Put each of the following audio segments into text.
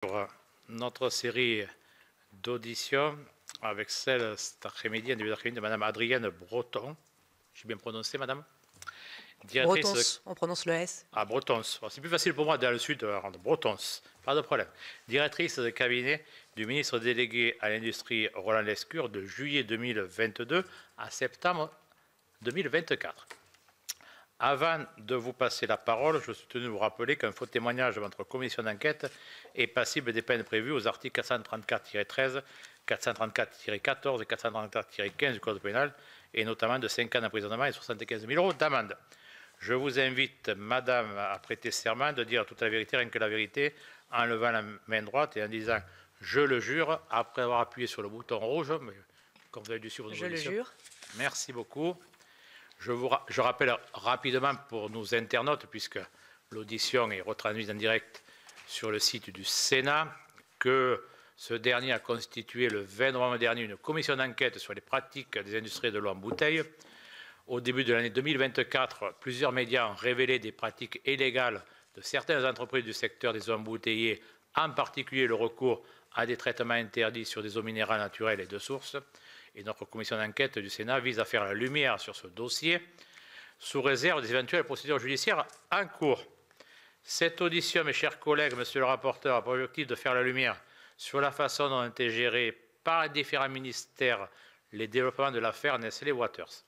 Pour notre série d'auditions avec celle cet après-midi, en début d'après-midi, de Mme Adrienne Breton. J'ai bien prononcé, Madame? Bretons, on prononce le S. Ah, Bretons. C'est plus facile pour moi dans le sud de rendre Bretons, pas de problème. Directrice de cabinet du ministre délégué à l'industrie Roland Lescure de juillet 2022 à septembre 2024. Avant de vous passer la parole, je suis tenu de vous rappeler qu'un faux témoignage de votre commission d'enquête est passible des peines prévues aux articles 434-13, 434-14 et 434-15 du Code pénal, et notamment de 5 ans d'emprisonnement et 75 000 euros d'amende. Je vous invite, Madame, à prêter serment de dire toute la vérité, rien que la vérité, en levant la main droite et en disant « Je le jure », après avoir appuyé sur le bouton rouge. Mais comme vous avez dû suivre nos auditions. Je le jure. Merci beaucoup. Je rappelle rapidement pour nos internautes, puisque l'audition est retransmise en direct sur le site du Sénat, que ce dernier a constitué le 20 novembre dernier une commission d'enquête sur les pratiques des industries de l'eau en bouteille. Au début de l'année 2024, plusieurs médias ont révélé des pratiques illégales de certaines entreprises du secteur des eaux embouteillées, en particulier le recours à des traitements interdits sur des eaux minérales naturelles et de source. Et notre commission d'enquête du Sénat vise à faire la lumière sur ce dossier, sous réserve des éventuelles procédures judiciaires en cours. Cette audition, mes chers collègues, monsieur le rapporteur, a pour objectif de faire la lumière sur la façon dont ont été gérés par les différents ministères les développements de l'affaire Nestlé Waters,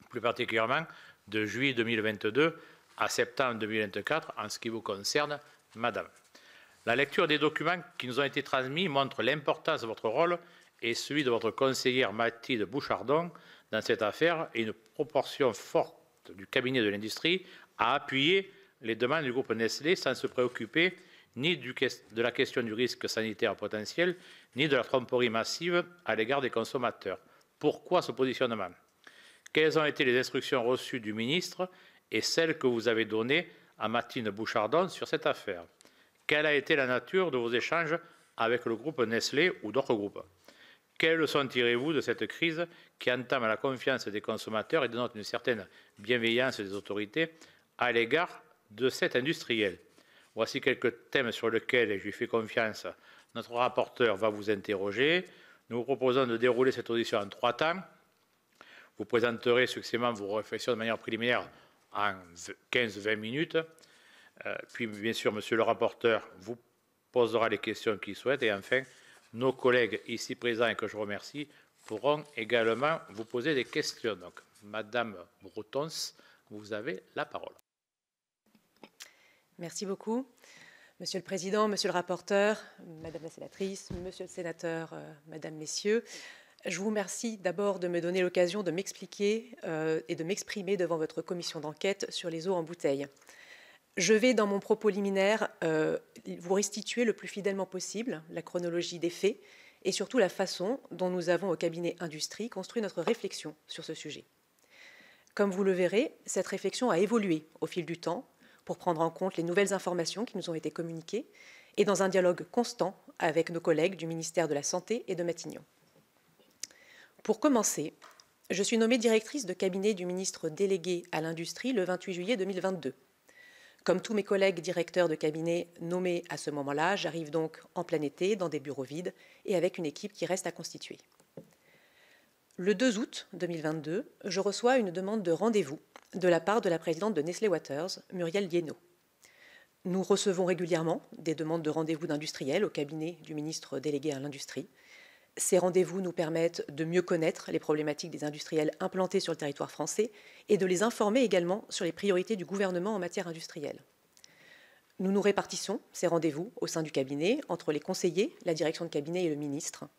plus particulièrement de juillet 2022 à septembre 2024, en ce qui vous concerne, Madame. La lecture des documents qui nous ont été transmis montre l'importance de votre rôle et celui de votre conseillère Mathilde Bouchardon dans cette affaire, et une proportion forte du cabinet de l'industrie a appuyé les demandes du groupe Nestlé sans se préoccuper ni de la question du risque sanitaire potentiel, ni de la tromperie massive à l'égard des consommateurs. Pourquoi ce positionnement? Quelles ont été les instructions reçues du ministre et celles que vous avez données à Mathilde Bouchardon sur cette affaire? Quelle a été la nature de vos échanges avec le groupe Nestlé ou d'autres groupes? Quelles leçons tirez-vous de cette crise qui entame la confiance des consommateurs et dénote une certaine bienveillance des autorités à l'égard de cet industriel? Voici quelques thèmes sur lesquels, et je lui fais confiance, notre rapporteur va vous interroger. Nous vous proposons de dérouler cette audition en 3 temps. Vous présenterez successivement vos réflexions de manière préliminaire en 15-20 minutes. Puis, bien sûr, monsieur le rapporteur vous posera les questions qu'il souhaite. Et enfin, nos collègues ici présents, et que je remercie, pourront également vous poser des questions. Donc, Madame Bretons, vous avez la parole. Merci beaucoup. Monsieur le Président, Monsieur le rapporteur, Madame la sénatrice, Monsieur le sénateur, Mesdames, Messieurs, je vous remercie d'abord de me donner l'occasion de m'expliquer et de m'exprimer devant votre commission d'enquête sur les eaux en bouteille. Je vais, dans mon propos liminaire, vous restituer le plus fidèlement possible la chronologie des faits et surtout la façon dont nous avons, au cabinet Industrie, construit notre réflexion sur ce sujet. Comme vous le verrez, cette réflexion a évolué au fil du temps pour prendre en compte les nouvelles informations qui nous ont été communiquées et dans un dialogue constant avec nos collègues du ministère de la Santé et de Matignon. Pour commencer, je suis nommée directrice de cabinet du ministre délégué à l'Industrie le 28 juillet 2022. Comme tous mes collègues directeurs de cabinet nommés à ce moment-là, j'arrive donc en plein été, dans des bureaux vides et avec une équipe qui reste à constituer. Le 2 août 2022, je reçois une demande de rendez-vous de la part de la présidente de Nestlé Waters, Muriel Liénot. Nous recevons régulièrement des demandes de rendez-vous d'industriels au cabinet du ministre délégué à l'Industrie. Ces rendez-vous nous permettent de mieux connaître les problématiques des industriels implantés sur le territoire français et de les informer également sur les priorités du gouvernement en matière industrielle. Nous nous répartissons ces rendez-vous au sein du cabinet entre les conseillers, la direction de cabinet et le ministre.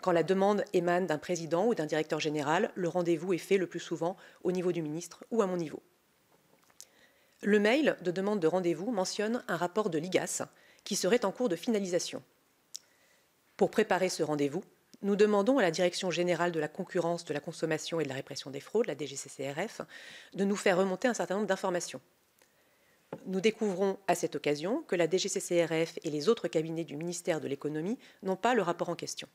Quand la demande émane d'un président ou d'un directeur général, le rendez-vous est fait le plus souvent au niveau du ministre ou à mon niveau. Le mail de demande de rendez-vous mentionne un rapport de l'IGAS qui serait en cours de finalisation. Pour préparer ce rendez-vous, nous demandons à la Direction générale de la concurrence, de la consommation et de la répression des fraudes, la DGCCRF, de nous faire remonter un certain nombre d'informations. Nous découvrons à cette occasion que la DGCCRF et les autres cabinets du ministère de l'Économie n'ont pas le rapport en question.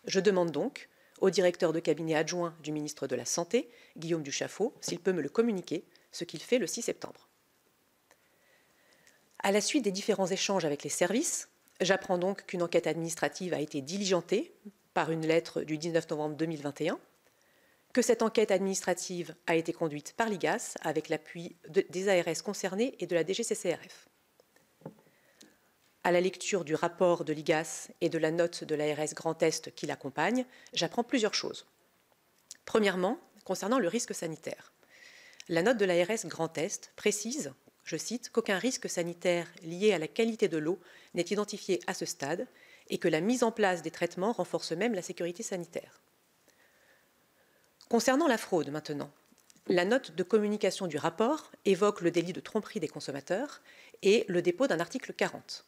Je demande donc au directeur de cabinet adjoint du ministre de la Santé, Guillaume Duchafaud, s'il peut me le communiquer, ce qu'il fait le 6 septembre. À la suite des différents échanges avec les services, j'apprends donc qu'une enquête administrative a été diligentée par une lettre du 19 novembre 2021, que cette enquête administrative a été conduite par l'IGAS avec l'appui des ARS concernés et de la DGCCRF. À la lecture du rapport de l'IGAS et de la note de l'ARS Grand Est qui l'accompagne, j'apprends plusieurs choses. Premièrement, concernant le risque sanitaire. La note de l'ARS Grand Est précise, je cite, qu'aucun risque sanitaire lié à la qualité de l'eau n'est identifié à ce stade et que la mise en place des traitements renforce même la sécurité sanitaire. Concernant la fraude maintenant, la note de communication du rapport évoque le délit de tromperie des consommateurs et le dépôt d'un article 40.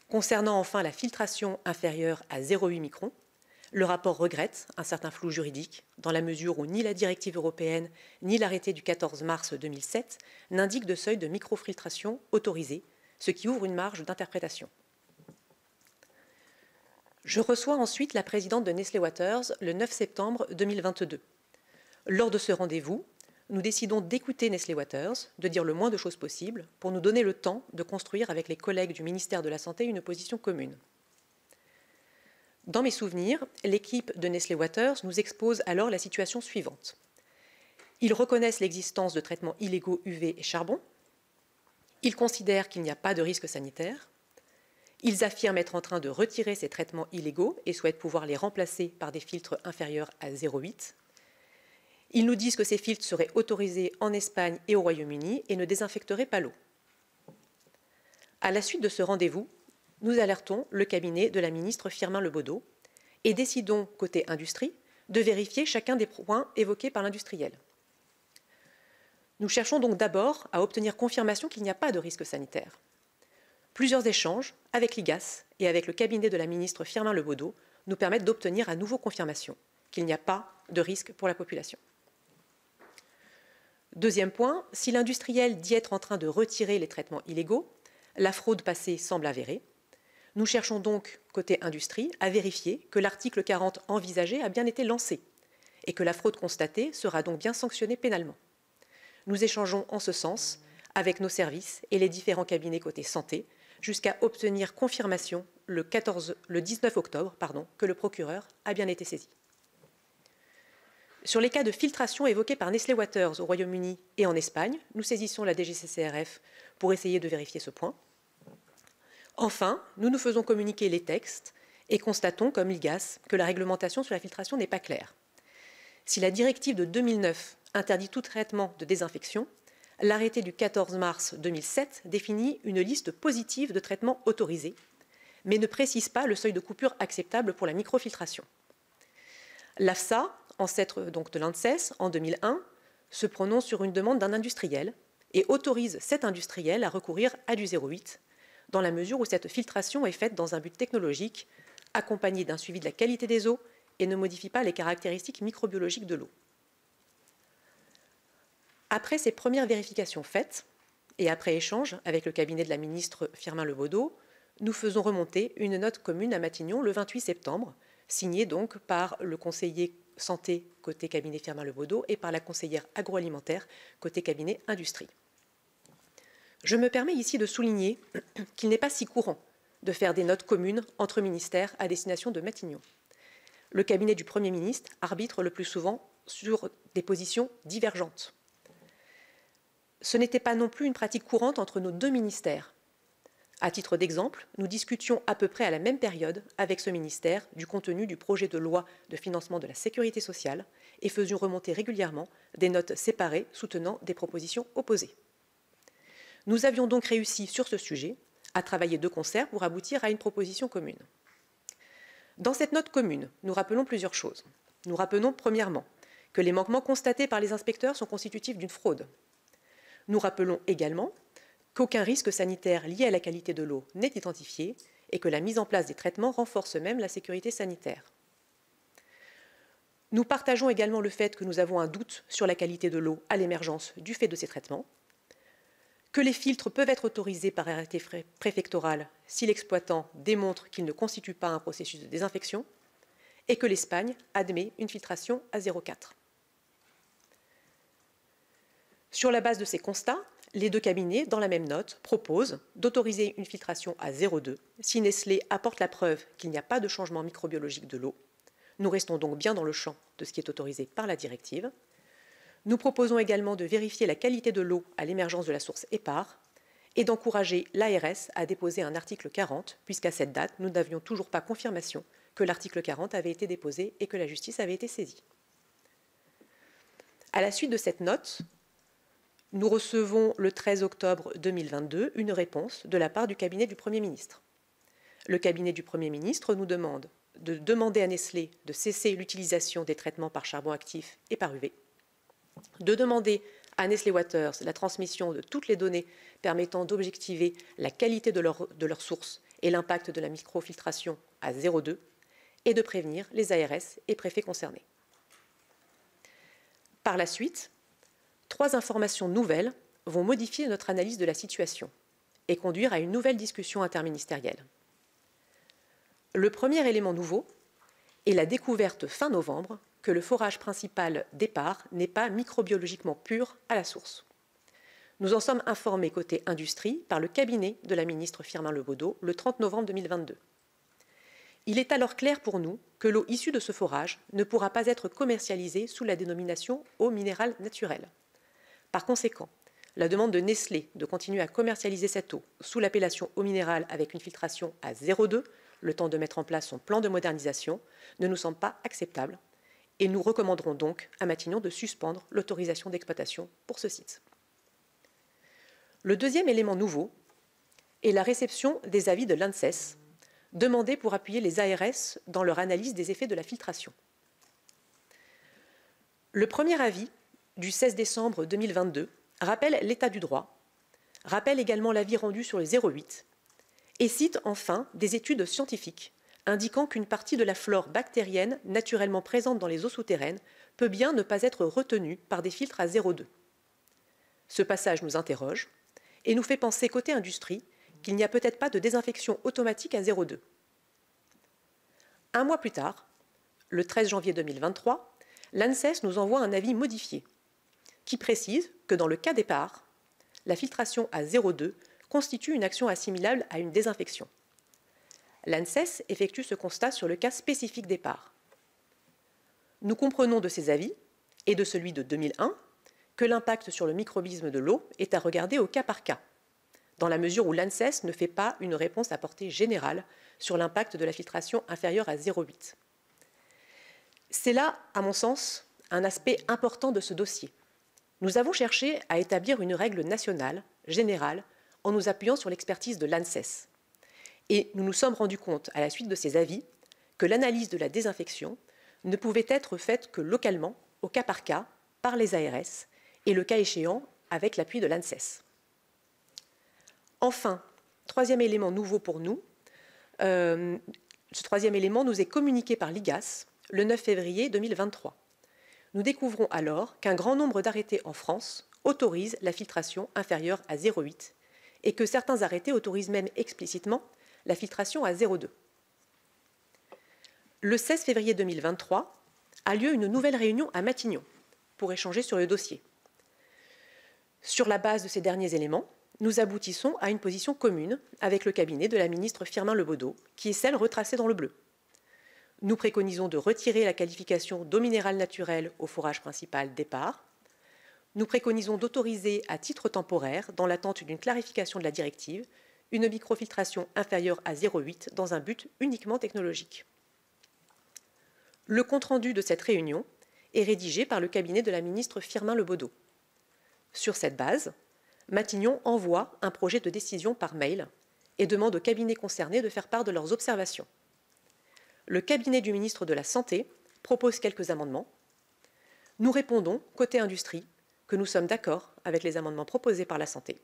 Concernant enfin la filtration inférieure à 0,8 microns, le rapport regrette un certain flou juridique dans la mesure où ni la directive européenne ni l'arrêté du 14 mars 2007 n'indiquent de seuil de microfiltration autorisé, ce qui ouvre une marge d'interprétation. Je reçois ensuite la présidente de Nestlé Waters le 9 septembre 2022. Lors de ce rendez-vous, nous décidons d'écouter Nestlé Waters, de dire le moins de choses possible, pour nous donner le temps de construire avec les collègues du ministère de la Santé une position commune. Dans mes souvenirs, l'équipe de Nestlé Waters nous expose alors la situation suivante. Ils reconnaissent l'existence de traitements illégaux UV et charbon. Ils considèrent qu'il n'y a pas de risque sanitaire. Ils affirment être en train de retirer ces traitements illégaux et souhaitent pouvoir les remplacer par des filtres inférieurs à 0,8. Ils nous disent que ces filtres seraient autorisés en Espagne et au Royaume-Uni et ne désinfecteraient pas l'eau. À la suite de ce rendez-vous, nous alertons le cabinet de la ministre Firmin Lebaudot et décidons, côté industrie, de vérifier chacun des points évoqués par l'industriel. Nous cherchons donc d'abord à obtenir confirmation qu'il n'y a pas de risque sanitaire. Plusieurs échanges avec l'IGAS et avec le cabinet de la ministre Firmin Lebaudot nous permettent d'obtenir à nouveau confirmation qu'il n'y a pas de risque pour la population. Deuxième point, si l'industriel dit être en train de retirer les traitements illégaux, la fraude passée semble avérée. Nous cherchons donc, côté industrie, à vérifier que l'article 40 envisagé a bien été lancé et que la fraude constatée sera donc bien sanctionnée pénalement. Nous échangeons en ce sens avec nos services et les différents cabinets côté santé jusqu'à obtenir confirmation le 19 octobre que le procureur a bien été saisi. Sur les cas de filtration évoqués par Nestlé Waters au Royaume-Uni et en Espagne, nous saisissons la DGCCRF pour essayer de vérifier ce point. Enfin, nous nous faisons communiquer les textes et constatons, comme l'IGAS, que la réglementation sur la filtration n'est pas claire. Si la directive de 2009 interdit tout traitement de désinfection, l'arrêté du 14 mars 2007 définit une liste positive de traitements autorisés, mais ne précise pas le seuil de coupure acceptable pour la microfiltration. L'AFSA, ancêtre donc de l'ANSES, en 2001, se prononce sur une demande d'un industriel et autorise cet industriel à recourir à du 0,8, dans la mesure où cette filtration est faite dans un but technologique, accompagné d'un suivi de la qualité des eaux et ne modifie pas les caractéristiques microbiologiques de l'eau. Après ces premières vérifications faites, et après échange avec le cabinet de la ministre Firmin Lebaudot, nous faisons remonter une note commune à Matignon le 28 septembre, signée donc par le conseiller santé côté cabinet Firmin Lebaudot et par la conseillère agroalimentaire côté cabinet industrie. Je me permets ici de souligner qu'il n'est pas si courant de faire des notes communes entre ministères à destination de Matignon. Le cabinet du Premier ministre arbitre le plus souvent sur des positions divergentes. Ce n'était pas non plus une pratique courante entre nos deux ministères. À titre d'exemple, nous discutions à peu près à la même période avec ce ministère du contenu du projet de loi de financement de la sécurité sociale et faisions remonter régulièrement des notes séparées soutenant des propositions opposées. Nous avions donc réussi sur ce sujet à travailler de concert pour aboutir à une proposition commune. Dans cette note commune, nous rappelons plusieurs choses. Nous rappelons premièrement que les manquements constatés par les inspecteurs sont constitutifs d'une fraude. Nous rappelons également qu'aucun risque sanitaire lié à la qualité de l'eau n'est identifié et que la mise en place des traitements renforce même la sécurité sanitaire. Nous partageons également le fait que nous avons un doute sur la qualité de l'eau à l'émergence du fait de ces traitements, que les filtres peuvent être autorisés par arrêté préfectoral si l'exploitant démontre qu'ils ne constituent pas un processus de désinfection et que l'Espagne admet une filtration à 0,4. Sur la base de ces constats, les deux cabinets, dans la même note, proposent d'autoriser une filtration à 0,2 si Nestlé apporte la preuve qu'il n'y a pas de changement microbiologique de l'eau. Nous restons donc bien dans le champ de ce qui est autorisé par la directive. Nous proposons également de vérifier la qualité de l'eau à l'émergence de la source épars et d'encourager l'ARS à déposer un article 40, puisqu'à cette date, nous n'avions toujours pas confirmation que l'article 40 avait été déposé et que la justice avait été saisie. À la suite de cette note, nous recevons le 13 octobre 2022 une réponse de la part du cabinet du Premier ministre. Le cabinet du Premier ministre nous demande de demander à Nestlé de cesser l'utilisation des traitements par charbon actif et par UV, de demander à Nestlé Waters la transmission de toutes les données permettant d'objectiver la qualité de leur source et l'impact de la microfiltration à 0,2 et de prévenir les ARS et préfets concernés. Par la suite, 3 informations nouvelles vont modifier notre analyse de la situation et conduire à une nouvelle discussion interministérielle. Le premier élément nouveau est la découverte fin novembre que le forage principal d'épars n'est pas microbiologiquement pur à la source. Nous en sommes informés côté industrie par le cabinet de la ministre Firmin Lebaudot le 30 novembre 2022. Il est alors clair pour nous que l'eau issue de ce forage ne pourra pas être commercialisée sous la dénomination eau minérale naturelle. Par conséquent, la demande de Nestlé de continuer à commercialiser cette eau sous l'appellation eau minérale avec une filtration à 0,2, le temps de mettre en place son plan de modernisation, ne nous semble pas acceptable et nous recommanderons donc à Matignon de suspendre l'autorisation d'exploitation pour ce site. Le deuxième élément nouveau est la réception des avis de l'ANSES, demandés pour appuyer les ARS dans leur analyse des effets de la filtration. Le premier avis du 16 décembre 2022 rappelle l'état du droit, rappelle également l'avis rendu sur le 0,8 et cite enfin des études scientifiques indiquant qu'une partie de la flore bactérienne naturellement présente dans les eaux souterraines peut bien ne pas être retenue par des filtres à 0,2. Ce passage nous interroge et nous fait penser côté industrie qu'il n'y a peut-être pas de désinfection automatique à 0,2. Un mois plus tard, le 13 janvier 2023, l'ANSES nous envoie un avis modifié qui précise que dans le cas d'épars, la filtration à 0,2 constitue une action assimilable à une désinfection. L'ANSES effectue ce constat sur le cas spécifique d'épars. Nous comprenons de ces avis et de celui de 2001 que l'impact sur le microbisme de l'eau est à regarder au cas par cas, dans la mesure où l'ANSES ne fait pas une réponse à portée générale sur l'impact de la filtration inférieure à 0,8. C'est là, à mon sens, un aspect important de ce dossier. Nous avons cherché à établir une règle nationale, générale, en nous appuyant sur l'expertise de l'ANSES. Et nous nous sommes rendus compte, à la suite de ces avis, que l'analyse de la désinfection ne pouvait être faite que localement, au cas par cas, par les ARS, et le cas échéant, avec l'appui de l'ANSES. Enfin, troisième élément nouveau pour nous, ce troisième élément nous est communiqué par l'IGAS le 9 février 2023. Nous découvrons alors qu'un grand nombre d'arrêtés en France autorisent la filtration inférieure à 0,8 et que certains arrêtés autorisent même explicitement la filtration à 0,2. Le 16 février 2023 a lieu une nouvelle réunion à Matignon pour échanger sur le dossier. Sur la base de ces derniers éléments, nous aboutissons à une position commune avec le cabinet de la ministre Firmin Lebaudot, qui est celle retracée dans le bleu. Nous préconisons de retirer la qualification d'eau minérale naturelle au forage principal d'épars. Nous préconisons d'autoriser à titre temporaire, dans l'attente d'une clarification de la directive, une microfiltration inférieure à 0,8 dans un but uniquement technologique. Le compte-rendu de cette réunion est rédigé par le cabinet de la ministre Firmin Lebaudot. Sur cette base, Matignon envoie un projet de décision par mail et demande aux cabinets concernés de faire part de leurs observations. Le cabinet du ministre de la Santé propose quelques amendements. Nous répondons, côté industrie, que nous sommes d'accord avec les amendements proposés par la Santé.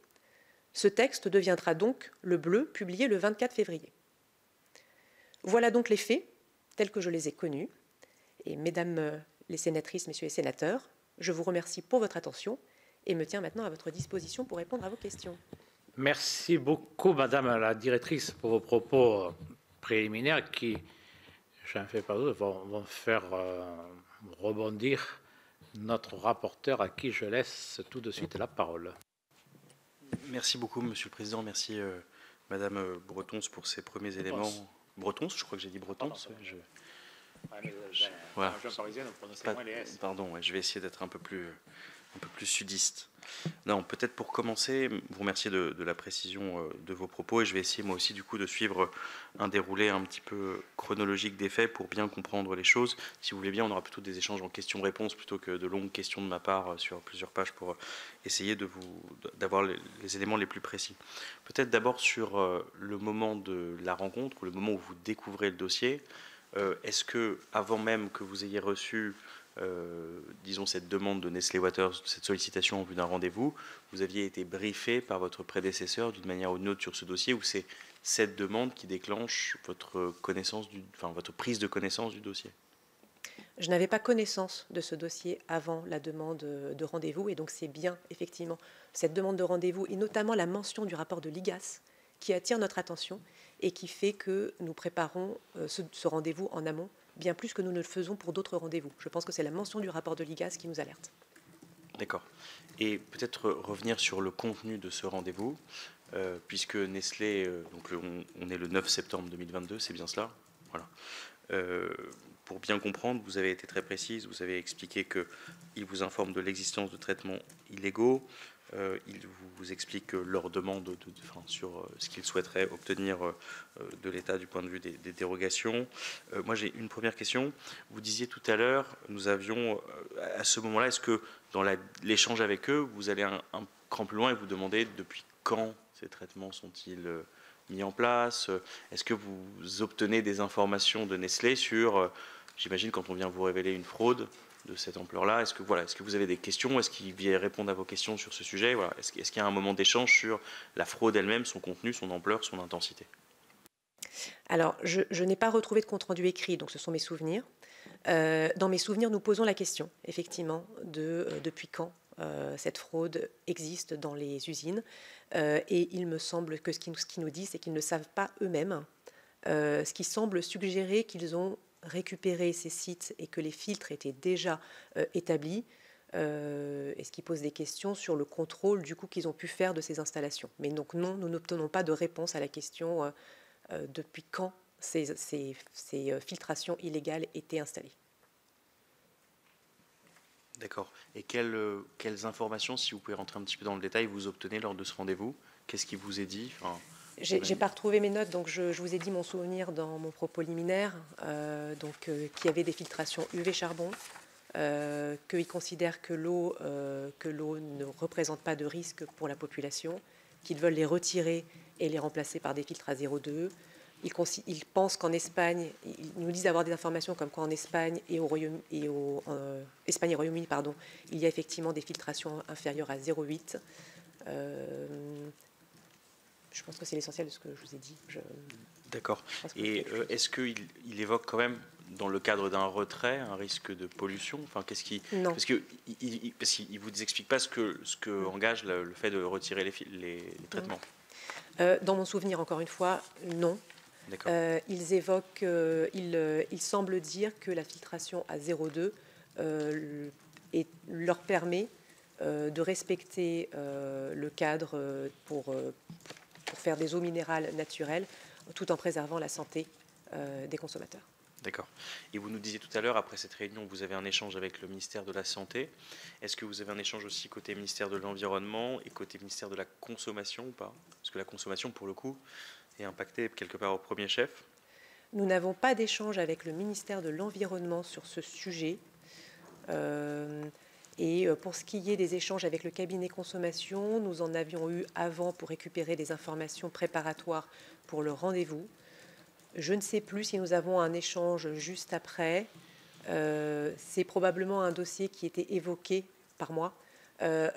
Ce texte deviendra donc le bleu publié le 24 février. Voilà donc les faits tels que je les ai connus. Et mesdames les sénatrices, messieurs les sénateurs, je vous remercie pour votre attention et me tiens maintenant à votre disposition pour répondre à vos questions. Merci beaucoup, Madame la directrice, pour vos propos préliminaires qui, j'en fais pas doute, vont faire rebondir notre rapporteur à qui je laisse tout de suite la parole. Merci beaucoup, Monsieur le Président. Merci, Madame Bretons, pour ces premiers éléments. Bretons, je crois que j'ai dit Bretons. Voilà. Pardon, ouais, je vais essayer d'être un peu plus sudiste. Non, peut-être pour commencer, vous remercier de la précision de vos propos, et je vais essayer moi aussi du coup de suivre un déroulé un petit peu chronologique des faits pour bien comprendre les choses. Si vous voulez bien, on aura plutôt des échanges en questions-réponses plutôt que de longues questions de ma part sur plusieurs pages pour essayer d'avoir les éléments les plus précis. Peut-être d'abord sur le moment de la rencontre, ou le moment où vous découvrez le dossier. Est-ce que, avant même que vous ayez reçu disons cette demande de Nestlé Waters, cette sollicitation en vue d'un rendez-vous, vous aviez été briefé par votre prédécesseur d'une manière ou d'une autre sur ce dossier, ou c'est cette demande qui déclenche votre votre prise de connaissance du dossier? Je n'avais pas connaissance de ce dossier avant la demande de rendez-vous, et donc c'est bien effectivement cette demande de rendez-vous et notamment la mention du rapport de l'IGAS qui attire notre attention et qui fait que nous préparons ce rendez-vous en amont, bien plus que nous ne le faisons pour d'autres rendez-vous. Je pense que c'est la mention du rapport de l'IGAS qui nous alerte. D'accord. Et peut-être revenir sur le contenu de ce rendez-vous, puisque Nestlé, donc on est le 9 septembre 2022, c'est bien cela. Voilà. Pour bien comprendre, vous avez été très précise, vous avez expliqué qu'il vous informe de l'existence de traitements illégaux, il vous explique leur demande sur ce qu'ils souhaiteraient obtenir de l'État du point de vue des dérogations. Moi, j'ai une première question. Vous disiez tout à l'heure, nous avions, à ce moment-là, est-ce que dans l'échange avec eux, vous allez un cran plus loin et vous demandez depuis quand ces traitements sont-ils mis en place? Est-ce que vous obtenez des informations de Nestlé sur, j'imagine, quand on vient vous révéler une fraude de cette ampleur-là, est-ce que vous avez des questions? Est-ce qu'ils viennent répondre à vos questions sur ce sujet? Voilà. Est-ce qu'il y a un moment d'échange sur la fraude elle-même, son contenu, son ampleur, son intensité? Alors, je n'ai pas retrouvé de compte-rendu écrit, donc ce sont mes souvenirs. Dans mes souvenirs, nous posons la question, effectivement, depuis quand cette fraude existe dans les usines. Et il me semble que ce qu'ils nous disent, c'est qu'ils ne savent pas eux-mêmes, ce qui semble suggérer qu'ils ont récupéré ces sites et que les filtres étaient déjà établis, et ce qui pose des questions sur le contrôle du coup qu'ils ont pu faire de ces installations. Mais donc non, nous n'obtenons pas de réponse à la question depuis quand ces filtrations illégales étaient installées. D'accord. Et quelles informations, si vous pouvez rentrer un petit peu dans le détail, vous obtenez lors de ce rendez-vous? Qu'est-ce qui vous est dit? J'ai pas retrouvé mes notes, donc je vous ai dit mon souvenir dans mon propos liminaire, qu'il y avait des filtrations UV charbon, qu'ils considèrent que l'eau ne représente pas de risque pour la population, qu'ils veulent les retirer et les remplacer par des filtres à 0,2. Ils pensent qu'en Espagne, ils nous disent avoir des informations comme quoi en Espagne et Espagne et Royaume-Uni, pardon, il y a effectivement des filtrations inférieures à 0,8. Je pense que c'est l'essentiel de ce que je vous ai dit. D'accord. Et est-ce qu'il évoque quand même, dans le cadre d'un retrait, un risque de pollution? Enfin, non. Parce qu'il ne vous explique pas ce que engage le fait de retirer les traitements. Dans mon souvenir, encore une fois, non. Ils évoquent, ils semblent dire que la filtration à 0,2 leur permet de respecter le cadre pour faire des eaux minérales naturelles, tout en préservant la santé des consommateurs. D'accord. Et vous nous disiez tout à l'heure, après cette réunion, vous avez un échange avec le ministère de la Santé. Est-ce que vous avez un échange aussi côté ministère de l'Environnement et côté ministère de la Consommation ou pas? Parce que la consommation, pour le coup, est impactée quelque part au premier chef. Nous n'avons pas d'échange avec le ministère de l'Environnement sur ce sujet. Et pour ce qui est des échanges avec le cabinet consommation, nous en avions eu avant pour récupérer des informations préparatoires pour le rendez-vous. Je ne sais plus si nous avons un échange juste après. C'est probablement un dossier qui était évoqué par moi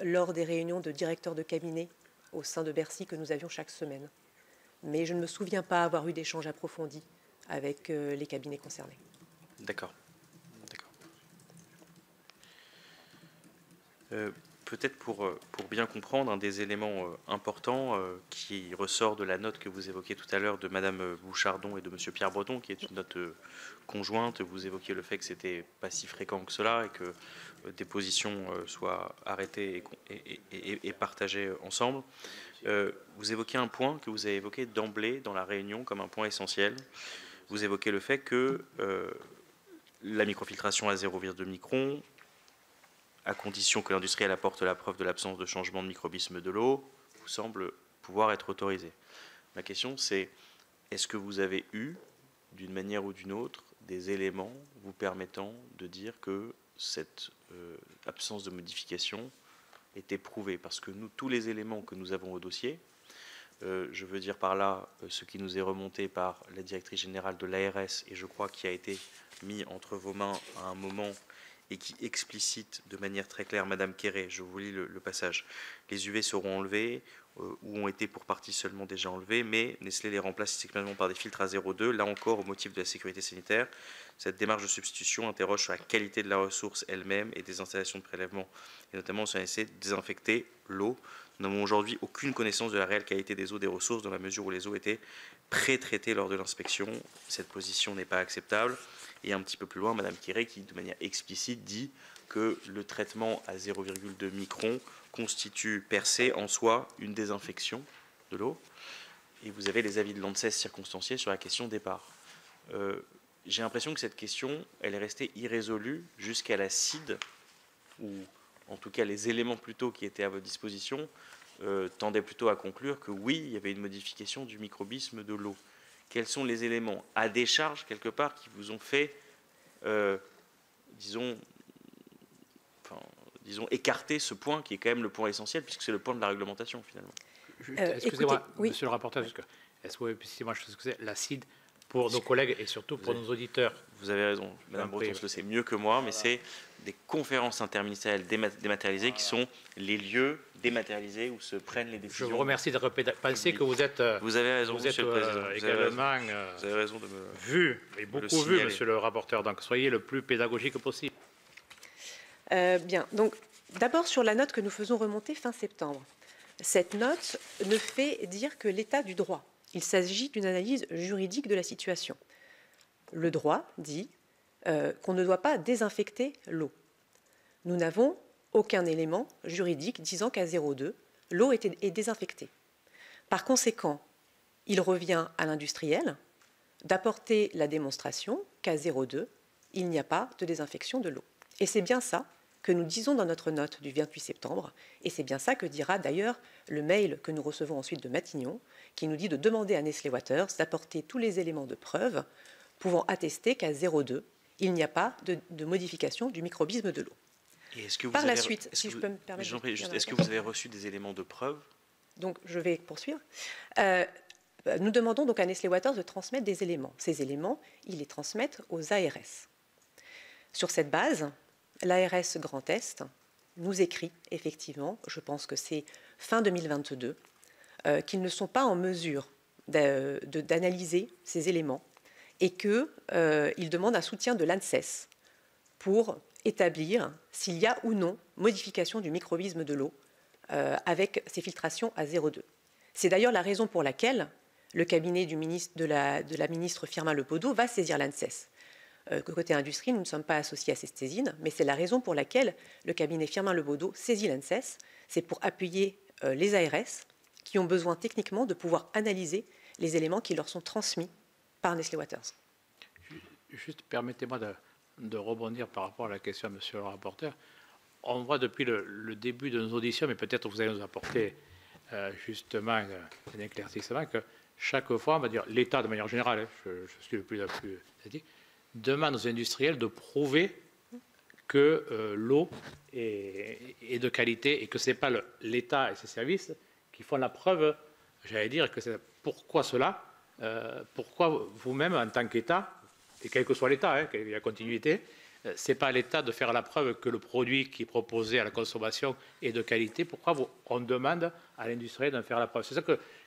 lors des réunions de directeurs de cabinet au sein de Bercy que nous avions chaque semaine. Mais je ne me souviens pas avoir eu d'échange approfondi avec les cabinets concernés. D'accord. peut-être pour bien comprendre, un des éléments importants qui ressort de la note que vous évoquiez tout à l'heure de Madame Bouchardon et de Monsieur Pierre Breton, qui est une note conjointe. Vous évoquiez le fait que c'était pas si fréquent que cela et que des positions soient arrêtées et partagées ensemble. Vous évoquez un point que vous avez évoqué d'emblée dans la réunion comme un point essentiel. Vous évoquez le fait que la microfiltration à 0,2 micron, à condition que l'industriel apporte la preuve de l'absence de changement de microbisme de l'eau, vous semble pouvoir être autorisé. Ma question, c'est est-ce que vous avez eu, d'une manière ou d'une autre, des éléments vous permettant de dire que cette absence de modification était prouvée? Parce que nous, tous les éléments que nous avons au dossier, je veux dire par là ce qui nous est remonté par la directrice générale de l'ARS, et je crois qui a été mis entre vos mains à un moment et qui explicite de manière très claire, Madame Quéré, je vous lis le passage, les UV seront enlevés ou ont été pour partie seulement déjà enlevés, mais Nestlé les remplace systématiquement par des filtres à 0,2, là encore au motif de la sécurité sanitaire. Cette démarche de substitution interroge sur la qualité de la ressource elle-même et des installations de prélèvement, et notamment sur l'essai de désinfecter l'eau. Nous n'avons aujourd'hui aucune connaissance de la réelle qualité des eaux des ressources dans la mesure où les eaux étaient pré-traitées lors de l'inspection. Cette position n'est pas acceptable. Et un petit peu plus loin, Madame Quéré, qui de manière explicite dit que le traitement à 0,2 micron constitue per se en soi une désinfection de l'eau. Et vous avez les avis de l'ANSES circonstanciés sur la question départ. J'ai l'impression que cette question, elle est restée irrésolue jusqu'à la CID, ou en tout cas les éléments plutôt qui étaient à votre disposition tendaient plutôt à conclure que oui, il y avait une modification du microbisme de l'eau. Quels sont les éléments à décharge, quelque part, qui vous ont fait, disons, écarter ce point qui est quand même le point essentiel, puisque c'est le point de la réglementation, finalement? Excusez-moi, oui. Monsieur le rapporteur, est-ce que moi je sais ce que c'est, l'acide pour nos collègues et surtout pour nos auditeurs? Vous avez raison, Madame Breton le sait mieux que moi, mais c'est des conférences interministérielles dématérialisées qui sont les lieux dématérialisés où se prennent les décisions. Je vous remercie de penser que vous êtes. Vous avez raison, Monsieur le Président. Également vous avez raison de me vu, et beaucoup vu, Monsieur le rapporteur. Donc soyez le plus pédagogique possible. Bien. Donc, d'abord sur la note que nous faisons remonter fin septembre. Cette note ne fait dire que l'état du droit. Il s'agit d'une analyse juridique de la situation. Le droit dit qu'on ne doit pas désinfecter l'eau. Nous n'avons aucun élément juridique disant qu'à 0,2, l'eau est désinfectée. Par conséquent, il revient à l'industriel d'apporter la démonstration qu'à 0,2, il n'y a pas de désinfection de l'eau. Et c'est bien ça que nous disons dans notre note du 28 septembre, et c'est bien ça que dira d'ailleurs le mail que nous recevons ensuite de Matignon, qui nous dit de demander à Nestlé Waters d'apporter tous les éléments de preuve pouvant attester qu'à 0,2, il n'y a pas de modification du microbisme de l'eau. Par la suite, si je peux me permettre... Est-ce que vous avez reçu des éléments de preuve? Donc, je vais poursuivre. Nous demandons donc à Nestlé Waters de transmettre des éléments. Ces éléments, ils les transmettent aux ARS. Sur cette base, l'ARS Grand Est nous écrit effectivement, je pense que c'est fin 2022, qu'ils ne sont pas en mesure d'analyser ces éléments et qu'ils demandent un soutien de l'ANSES pour établir s'il y a ou non modification du microbisme de l'eau avec ces filtrations à 0,2. C'est d'ailleurs la raison pour laquelle le cabinet de la ministre Firmin Lepodeau va saisir l'ANSES. Côté industrie, nous ne sommes pas associés à ces saisines, mais c'est la raison pour laquelle le cabinet Firmin Lepodeau saisit l'ANSES, c'est pour appuyer les ARS qui ont besoin techniquement de pouvoir analyser les éléments qui leur sont transmis par Nestlé Waters. Juste permettez-moi de rebondir par rapport à la question à Monsieur le rapporteur. On voit depuis le début de nos auditions, mais peut-être vous allez nous apporter justement un éclaircissement, que chaque fois, on va dire l'État de manière générale, je suis le plus demande aux industriels de prouver que l'eau est de qualité et que ce n'est pas l'État et ses services qui font la preuve, j'allais dire, que c'est pourquoi cela, pourquoi vous-même, en tant qu'État, et quel que soit l'État, la continuité, ce n'est pas à l'État de faire la preuve que le produit qui est proposé à la consommation est de qualité. Pourquoi on demande à l'industriel de faire la preuve? C'est ça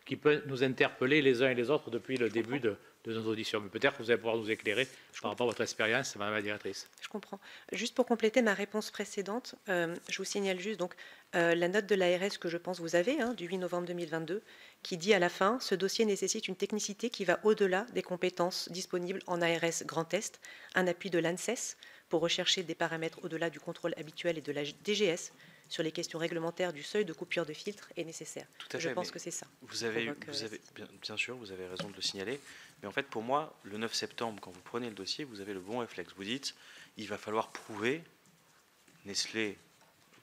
qui peut nous interpeller les uns et les autres depuis le début de de nos auditions. Mais peut-être que vous allez pouvoir nous éclairer par rapport à votre expérience, Madame la directrice. Je comprends. Juste pour compléter ma réponse précédente, je vous signale juste donc, la note de l'ARS que je pense vous avez, du 8 novembre 2022, qui dit à la fin « Ce dossier nécessite une technicité qui va au-delà des compétences disponibles en ARS Grand Est, un appui de l'ANSES pour rechercher des paramètres au-delà du contrôle habituel et de la DGS sur les questions réglementaires du seuil de coupure de filtre est nécessaire. » Je pense que c'est ça. Vous avez bien sûr, vous avez raison de le signaler. Mais en fait, pour moi, le 9 septembre, quand vous prenez le dossier, vous avez le bon réflexe. Vous dites, il va falloir prouver, Nestlé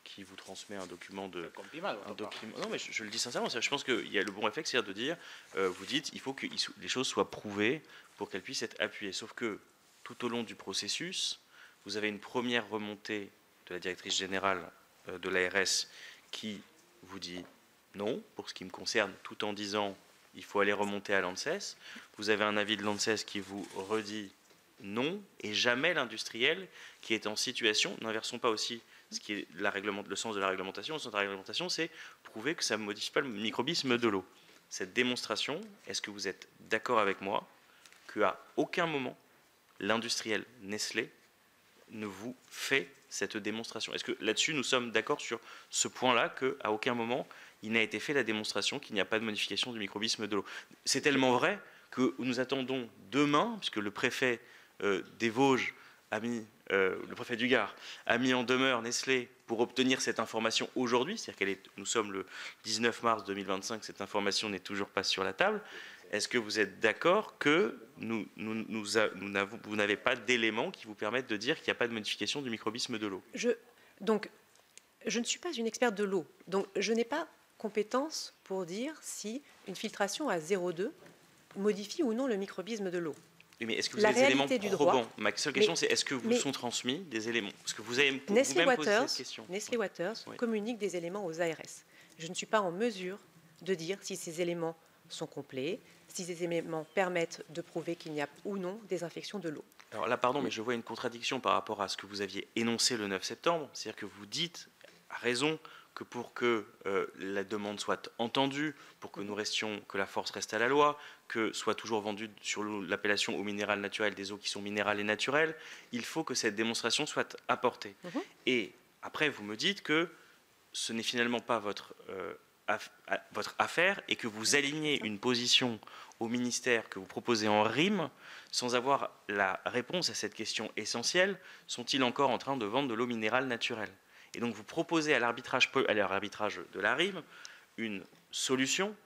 qui vous transmet un document de... Non, mais je le dis sincèrement, je pense qu'il y a le bon réflexe, c'est-à-dire de dire, vous dites, il faut que les choses soient prouvées pour qu'elles puissent être appuyées. Sauf que, tout au long du processus, vous avez une première remontée de la directrice générale de l'ARS qui vous dit non, pour ce qui me concerne, tout en disant il faut aller remonter à l'ANSES. Vous avez un avis de l'ANSES qui vous redit non, et jamais l'industriel qui est en situation, n'inversons pas aussi ce qui est le sens de la réglementation. Le sens de la réglementation, c'est prouver que ça ne modifie pas le microbisme de l'eau. Cette démonstration, est-ce que vous êtes d'accord avec moi qu'à aucun moment, l'industriel Nestlé ne vous fait cette démonstration? Est-ce que là-dessus, nous sommes d'accord sur ce point-là, qu'à aucun moment, il n'a été fait la démonstration qu'il n'y a pas de modification du microbisme de l'eau? C'est tellement vrai que nous attendons demain, puisque le préfet des Vosges le préfet du Gard a mis en demeure Nestlé pour obtenir cette information aujourd'hui, c'est-à-dire nous sommes le 19 mars 2025, cette information n'est toujours pas sur la table. Est-ce que vous êtes d'accord que vous n'avez pas d'éléments qui vous permettent de dire qu'il n'y a pas de modification du microbisme de l'eau? Donc, je ne suis pas une experte de l'eau, donc je n'ai pas compétence pour dire si une filtration à 0,2 modifie ou non le microbisme de l'eau. Oui, mais est-ce que vous avez des éléments probants? Ma seule question, c'est est-ce que vous sont transmis des éléments? Parce que vous avez Nestlé vous-même posé cette question. Nestlé Waters communique des éléments aux ARS. Je ne suis pas en mesure de dire si ces éléments sont complets, si ces éléments permettent de prouver qu'il n'y a ou non désinfection de l'eau. Alors là, pardon, mais je vois une contradiction par rapport à ce que vous aviez énoncé le 9 septembre. C'est-à-dire que vous dites, à raison, que pour que la demande soit entendue, pour que que la force reste à la loi, que soit toujours vendue sur l'appellation eau minérale naturelle des eaux qui sont minérales et naturelles, il faut que cette démonstration soit apportée. Et après, vous me dites que ce n'est finalement pas votre affaire et que vous alignez une position au ministère que vous proposez en rime sans avoir la réponse à cette question essentielle: sont-ils encore en train de vendre de l'eau minérale naturelle? Et donc vous proposez à l'arbitrage de la RIM une solution,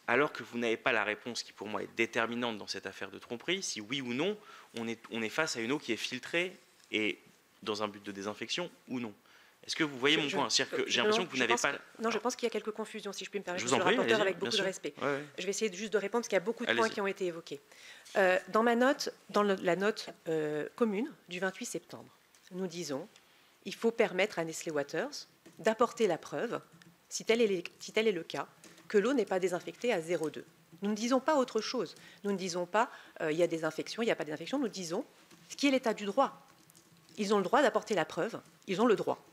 alors que vous n'avez pas la réponse qui pour moi est déterminante dans cette affaire de tromperie, si oui ou non on est face à une eau qui est filtrée et dans un but de désinfection ou non. Est-ce que vous voyez mon point? C'est-à-dire que j'ai l'impression que vous n'avez pas... Non, je pense qu'il y a quelques confusions, si je puis me permettre, Monsieur le rapporteur, avec beaucoup de respect. Ouais. Je vais essayer juste de répondre, parce qu'il y a beaucoup de points qui ont été évoqués. Dans la note commune du 28 septembre, nous disons: il faut permettre à Nestlé Waters d'apporter la preuve, si tel est le cas, que l'eau n'est pas désinfectée à 0,2. Nous ne disons pas autre chose. Nous ne disons pas il y a des infections, il n'y a pas d'infection. Nous disons ce qui est l'état du droit. Ils ont le droit d'apporter la preuve, ils ont le droit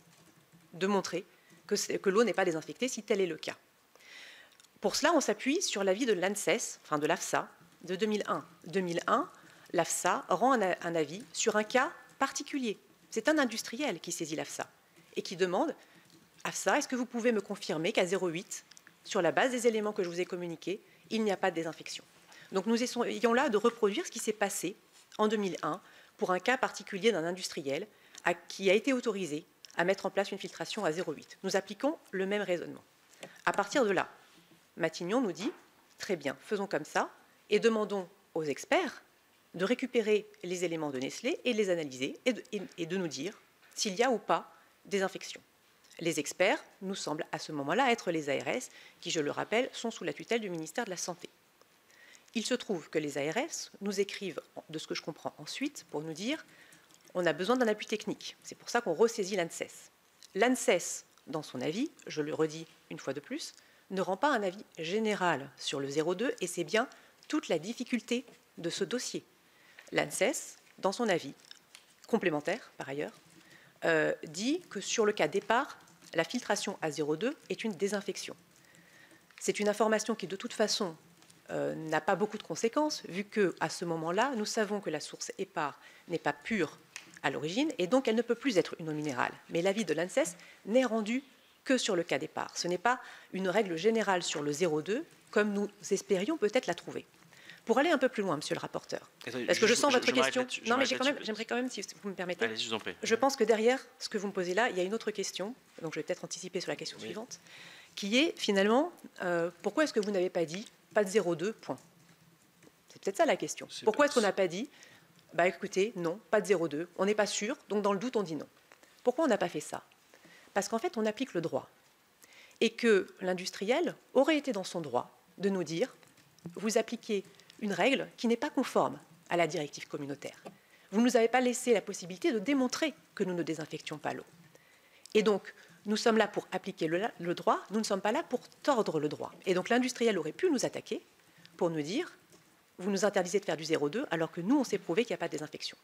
de montrer que l'eau n'est pas désinfectée, si tel est le cas. Pour cela, on s'appuie sur l'avis de l'ANSES, enfin de l'AFSA, de 2001. 2001, l'AFSA rend un avis sur un cas particulier. C'est un industriel qui saisit l'AFSA et qui demande: AFSA, est-ce que vous pouvez me confirmer qu'à 0,8, sur la base des éléments que je vous ai communiqués, il n'y a pas de désinfection? Donc nous essayons là de reproduire ce qui s'est passé en 2001 pour un cas particulier d'un industriel qui a été autorisé à mettre en place une filtration à 0,8. Nous appliquons le même raisonnement. À partir de là, Matignon nous dit: très bien, faisons comme ça et demandons aux experts de récupérer les éléments de Nestlé et de les analyser et de nous dire s'il y a ou pas désinfection. Les experts nous semblent à ce moment-là être les ARS, qui, je le rappelle, sont sous la tutelle du ministère de la Santé. Il se trouve que les ARS nous écrivent, de ce que je comprends ensuite, pour nous dire: on a besoin d'un appui technique. C'est pour ça qu'on ressaisit l'ANSES. L'ANSES, dans son avis, je le redis une fois de plus, ne rend pas un avis général sur le 0,2, et c'est bien toute la difficulté de ce dossier. L'ANSES, dans son avis, complémentaire par ailleurs, dit que sur le cas départ, la filtration à 0,2 est une désinfection. C'est une information qui, de toute façon, n'a pas beaucoup de conséquences, vu qu'à ce moment-là, nous savons que la source épars n'est pas pure à l'origine, et donc elle ne peut plus être une eau minérale. Mais l'avis de l'ANSES n'est rendu que sur le cas d'épars. Ce n'est pas une règle générale sur le 0,2, comme nous espérions peut-être la trouver. Pour aller un peu plus loin, monsieur le rapporteur, parce que je sens votre question. Non, mais j'aimerais quand même, si vous me permettez. Allez, je vous en prie. Je pense que derrière ce que vous me posez là, il y a une autre question, donc je vais peut-être anticiper sur la question suivante, qui est finalement, pourquoi est-ce que vous n'avez pas dit pas de 0,2, point? C'est peut-être ça la question. Pourquoi est-ce qu'on n'a pas dit, bah écoutez, non, pas de 0,2, on n'est pas sûr, donc dans le doute, on dit non. Pourquoi on n'a pas fait ça? Parce qu'en fait, on applique le droit. Et que l'industriel aurait été dans son droit de nous dire, vous appliquez une règle qui n'est pas conforme à la directive communautaire. Vous ne nous avez pas laissé la possibilité de démontrer que nous ne désinfections pas l'eau. Et donc, nous sommes là pour appliquer le droit, nous ne sommes pas là pour tordre le droit. Et donc, l'industriel aurait pu nous attaquer pour nous dire, vous nous interdisez de faire du 0,2, alors que nous, on s'est prouvé qu'il n'y a pas de désinfection.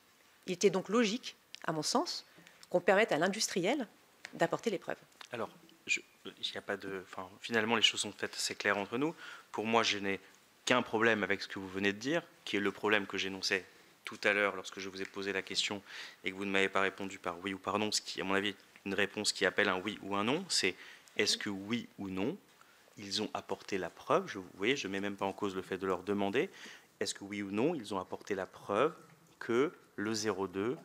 Il était donc logique, à mon sens, qu'on permette à l'industriel d'apporter les preuves. Alors, il n'y a pas de, finalement, les choses sont faites assez claires entre nous. Pour moi, je n'ai qu'un problème avec ce que vous venez de dire, qui est le problème que j'énonçais tout à l'heure lorsque je vous ai posé la question et que vous ne m'avez pas répondu par oui ou par non, ce qui, à mon avis, est une réponse qui appelle un oui ou un non. C'est est-ce que oui ou non, ils ont apporté la preuve, vous voyez, je ne mets même pas en cause le fait de leur demander, est-ce que oui ou non, ils ont apporté la preuve que le 0,2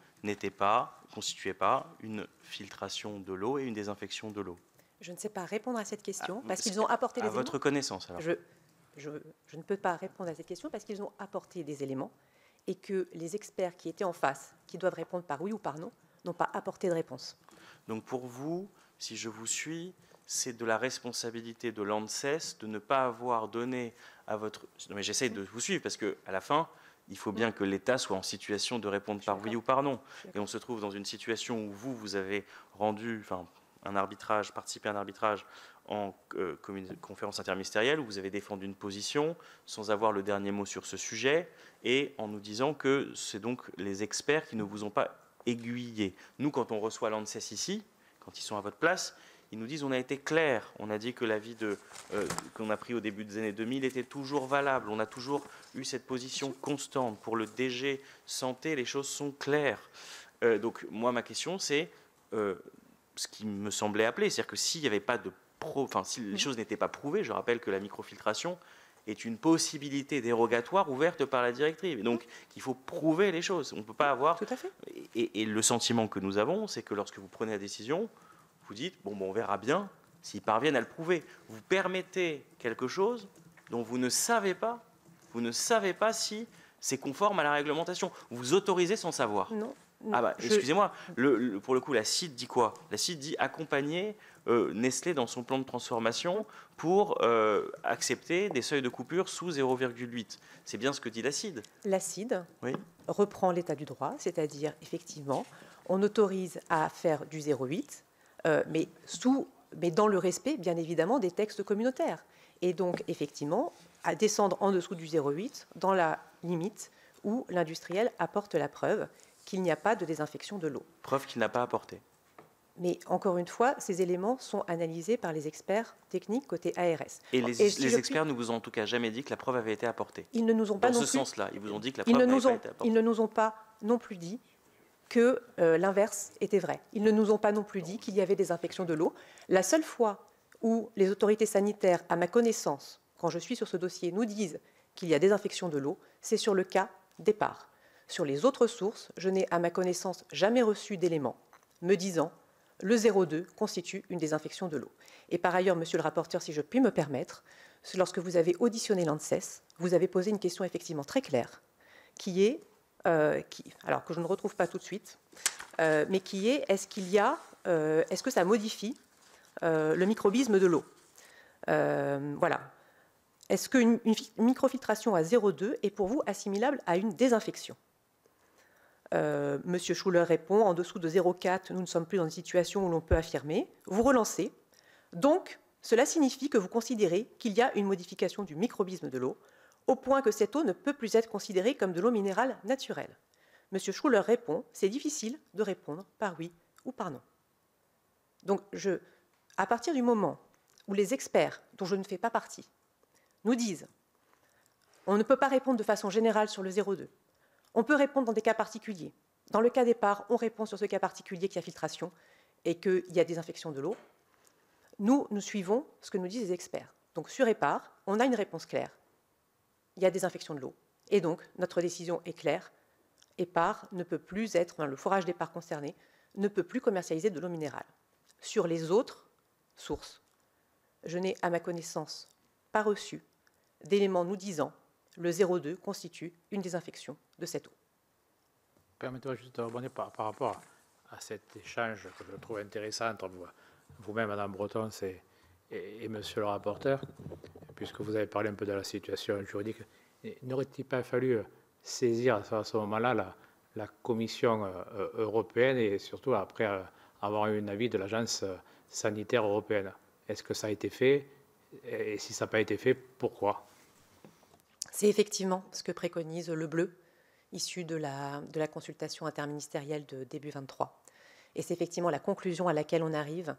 constituait pas une filtration de l'eau et une désinfection de l'eau? Je ne sais pas répondre à cette question, parce qu'ils ont apporté des éléments. À votre connaissance, alors. Je ne peux pas répondre à cette question parce qu'ils ont apporté des éléments et que les experts qui étaient en face, qui doivent répondre par oui ou par non, n'ont pas apporté de réponse. Donc pour vous, si je vous suis, c'est de la responsabilité de l'ANSES de ne pas avoir donné à votre... Non, mais j'essaie de vous suivre parce qu'à la fin, il faut bien que l'État soit en situation de répondre par oui ou par non. Et on se trouve dans une situation où vous avez rendu un arbitrage, participé à un arbitrage en conférence interministérielle où vous avez défendu une position sans avoir le dernier mot sur ce sujet et en nous disant que c'est donc les experts qui ne vous ont pas aiguillé. Nous, quand on reçoit l'ANSES ici, quand ils sont à votre place, ils nous disent on a été clair, on a dit que l'avis qu'on a pris au début des années 2000 était toujours valable, on a toujours eu cette position constante. Pour le DG Santé, les choses sont claires. Donc moi, ma question, c'est ce qui me semblait appeler, c'est-à-dire que s'il n'y avait pas de si les choses n'étaient pas prouvées, je rappelle que la microfiltration est une possibilité dérogatoire ouverte par la directive. Et donc, il faut prouver les choses. On ne peut pas avoir... Tout à fait. Et le sentiment que nous avons, c'est que lorsque vous prenez la décision, vous dites, bon, on verra bien s'ils parviennent à le prouver. Vous permettez quelque chose dont vous ne savez pas si c'est conforme à la réglementation. Vous autorisez sans savoir. Non. Ah bah, excusez-moi, pour le coup, la CID dit quoi? La CID dit accompagner Nestlé dans son plan de transformation pour accepter des seuils de coupure sous 0,8. C'est bien ce que dit la CID. La CID reprend l'état du droit, c'est-à-dire, effectivement, on autorise à faire du 0,8, mais dans le respect, bien évidemment, des textes communautaires. Et donc, effectivement, à descendre en dessous du 0,8 dans la limite où l'industriel apporte la preuve qu'il n'y a pas de désinfection de l'eau. Preuve qu'il n'a pas apporté. Mais encore une fois, ces éléments sont analysés par les experts techniques côté ARS. Et les experts ne vous ont en tout cas jamais dit que la preuve avait été apportée. Ils ne nous ont pas dans non ce plus, sens-là, ils vous ont dit que la preuve n'avait pas été apportée. Ils ne nous ont pas non plus dit que l'inverse était vrai. Ils ne nous ont pas non plus dit qu'il y avait des infections de l'eau. La seule fois où les autorités sanitaires, à ma connaissance, quand je suis sur ce dossier, nous disent qu'il y a des infections de l'eau, c'est sur le cas départ. Sur les autres sources, je n'ai, à ma connaissance, jamais reçu d'éléments me disant le 0,2 constitue une désinfection de l'eau. Et par ailleurs, monsieur le rapporteur, si je puis me permettre, lorsque vous avez auditionné l'ANSES, vous avez posé une question effectivement très claire, qui est, alors que je ne retrouve pas tout de suite, mais qui est, est-ce que ça modifie le microbisme de l'eau? Voilà. Est-ce qu'une microfiltration à 0,2 est pour vous assimilable à une désinfection? Monsieur Schuller répond, en dessous de 0,4, nous ne sommes plus dans une situation où l'on peut affirmer. Vous relancez. Donc, cela signifie que vous considérez qu'il y a une modification du microbisme de l'eau, au point que cette eau ne peut plus être considérée comme de l'eau minérale naturelle. Monsieur Schuller répond, c'est difficile de répondre par oui ou par non. Donc, à partir du moment où les experts, dont je ne fais pas partie, nous disent On ne peut pas répondre de façon générale sur le 0,2. On peut répondre dans des cas particuliers. Dans le cas d'EPAR, on répond sur ce cas particulier qu'il y a filtration et qu'il y a désinfection de l'eau. Nous suivons ce que nous disent les experts. Donc sur EPAR, on a une réponse claire. Il y a désinfection de l'eau. Et donc, notre décision est claire. EPAR ne peut plus être, le forage d'EPAR concerné, ne peut plus commercialiser de l'eau minérale. Sur les autres sources, je n'ai, à ma connaissance, pas reçu d'éléments nous disant le 0,2 constitue une désinfection de cette eau. Permettez-moi juste de rebondir par rapport à cet échange que je trouve intéressant entre vous-même, Madame Breton, et Monsieur le rapporteur, puisque vous avez parlé un peu de la situation juridique. N'aurait-il pas fallu saisir à ce moment-là la Commission européenne et surtout après avoir eu un avis de l'Agence sanitaire européenne? Est-ce que ça a été fait? Et si ça n'a pas été fait, pourquoi? C'est effectivement ce que préconise le bleu, issu de la consultation interministérielle de début 23. Et c'est effectivement la conclusion à laquelle on arrive,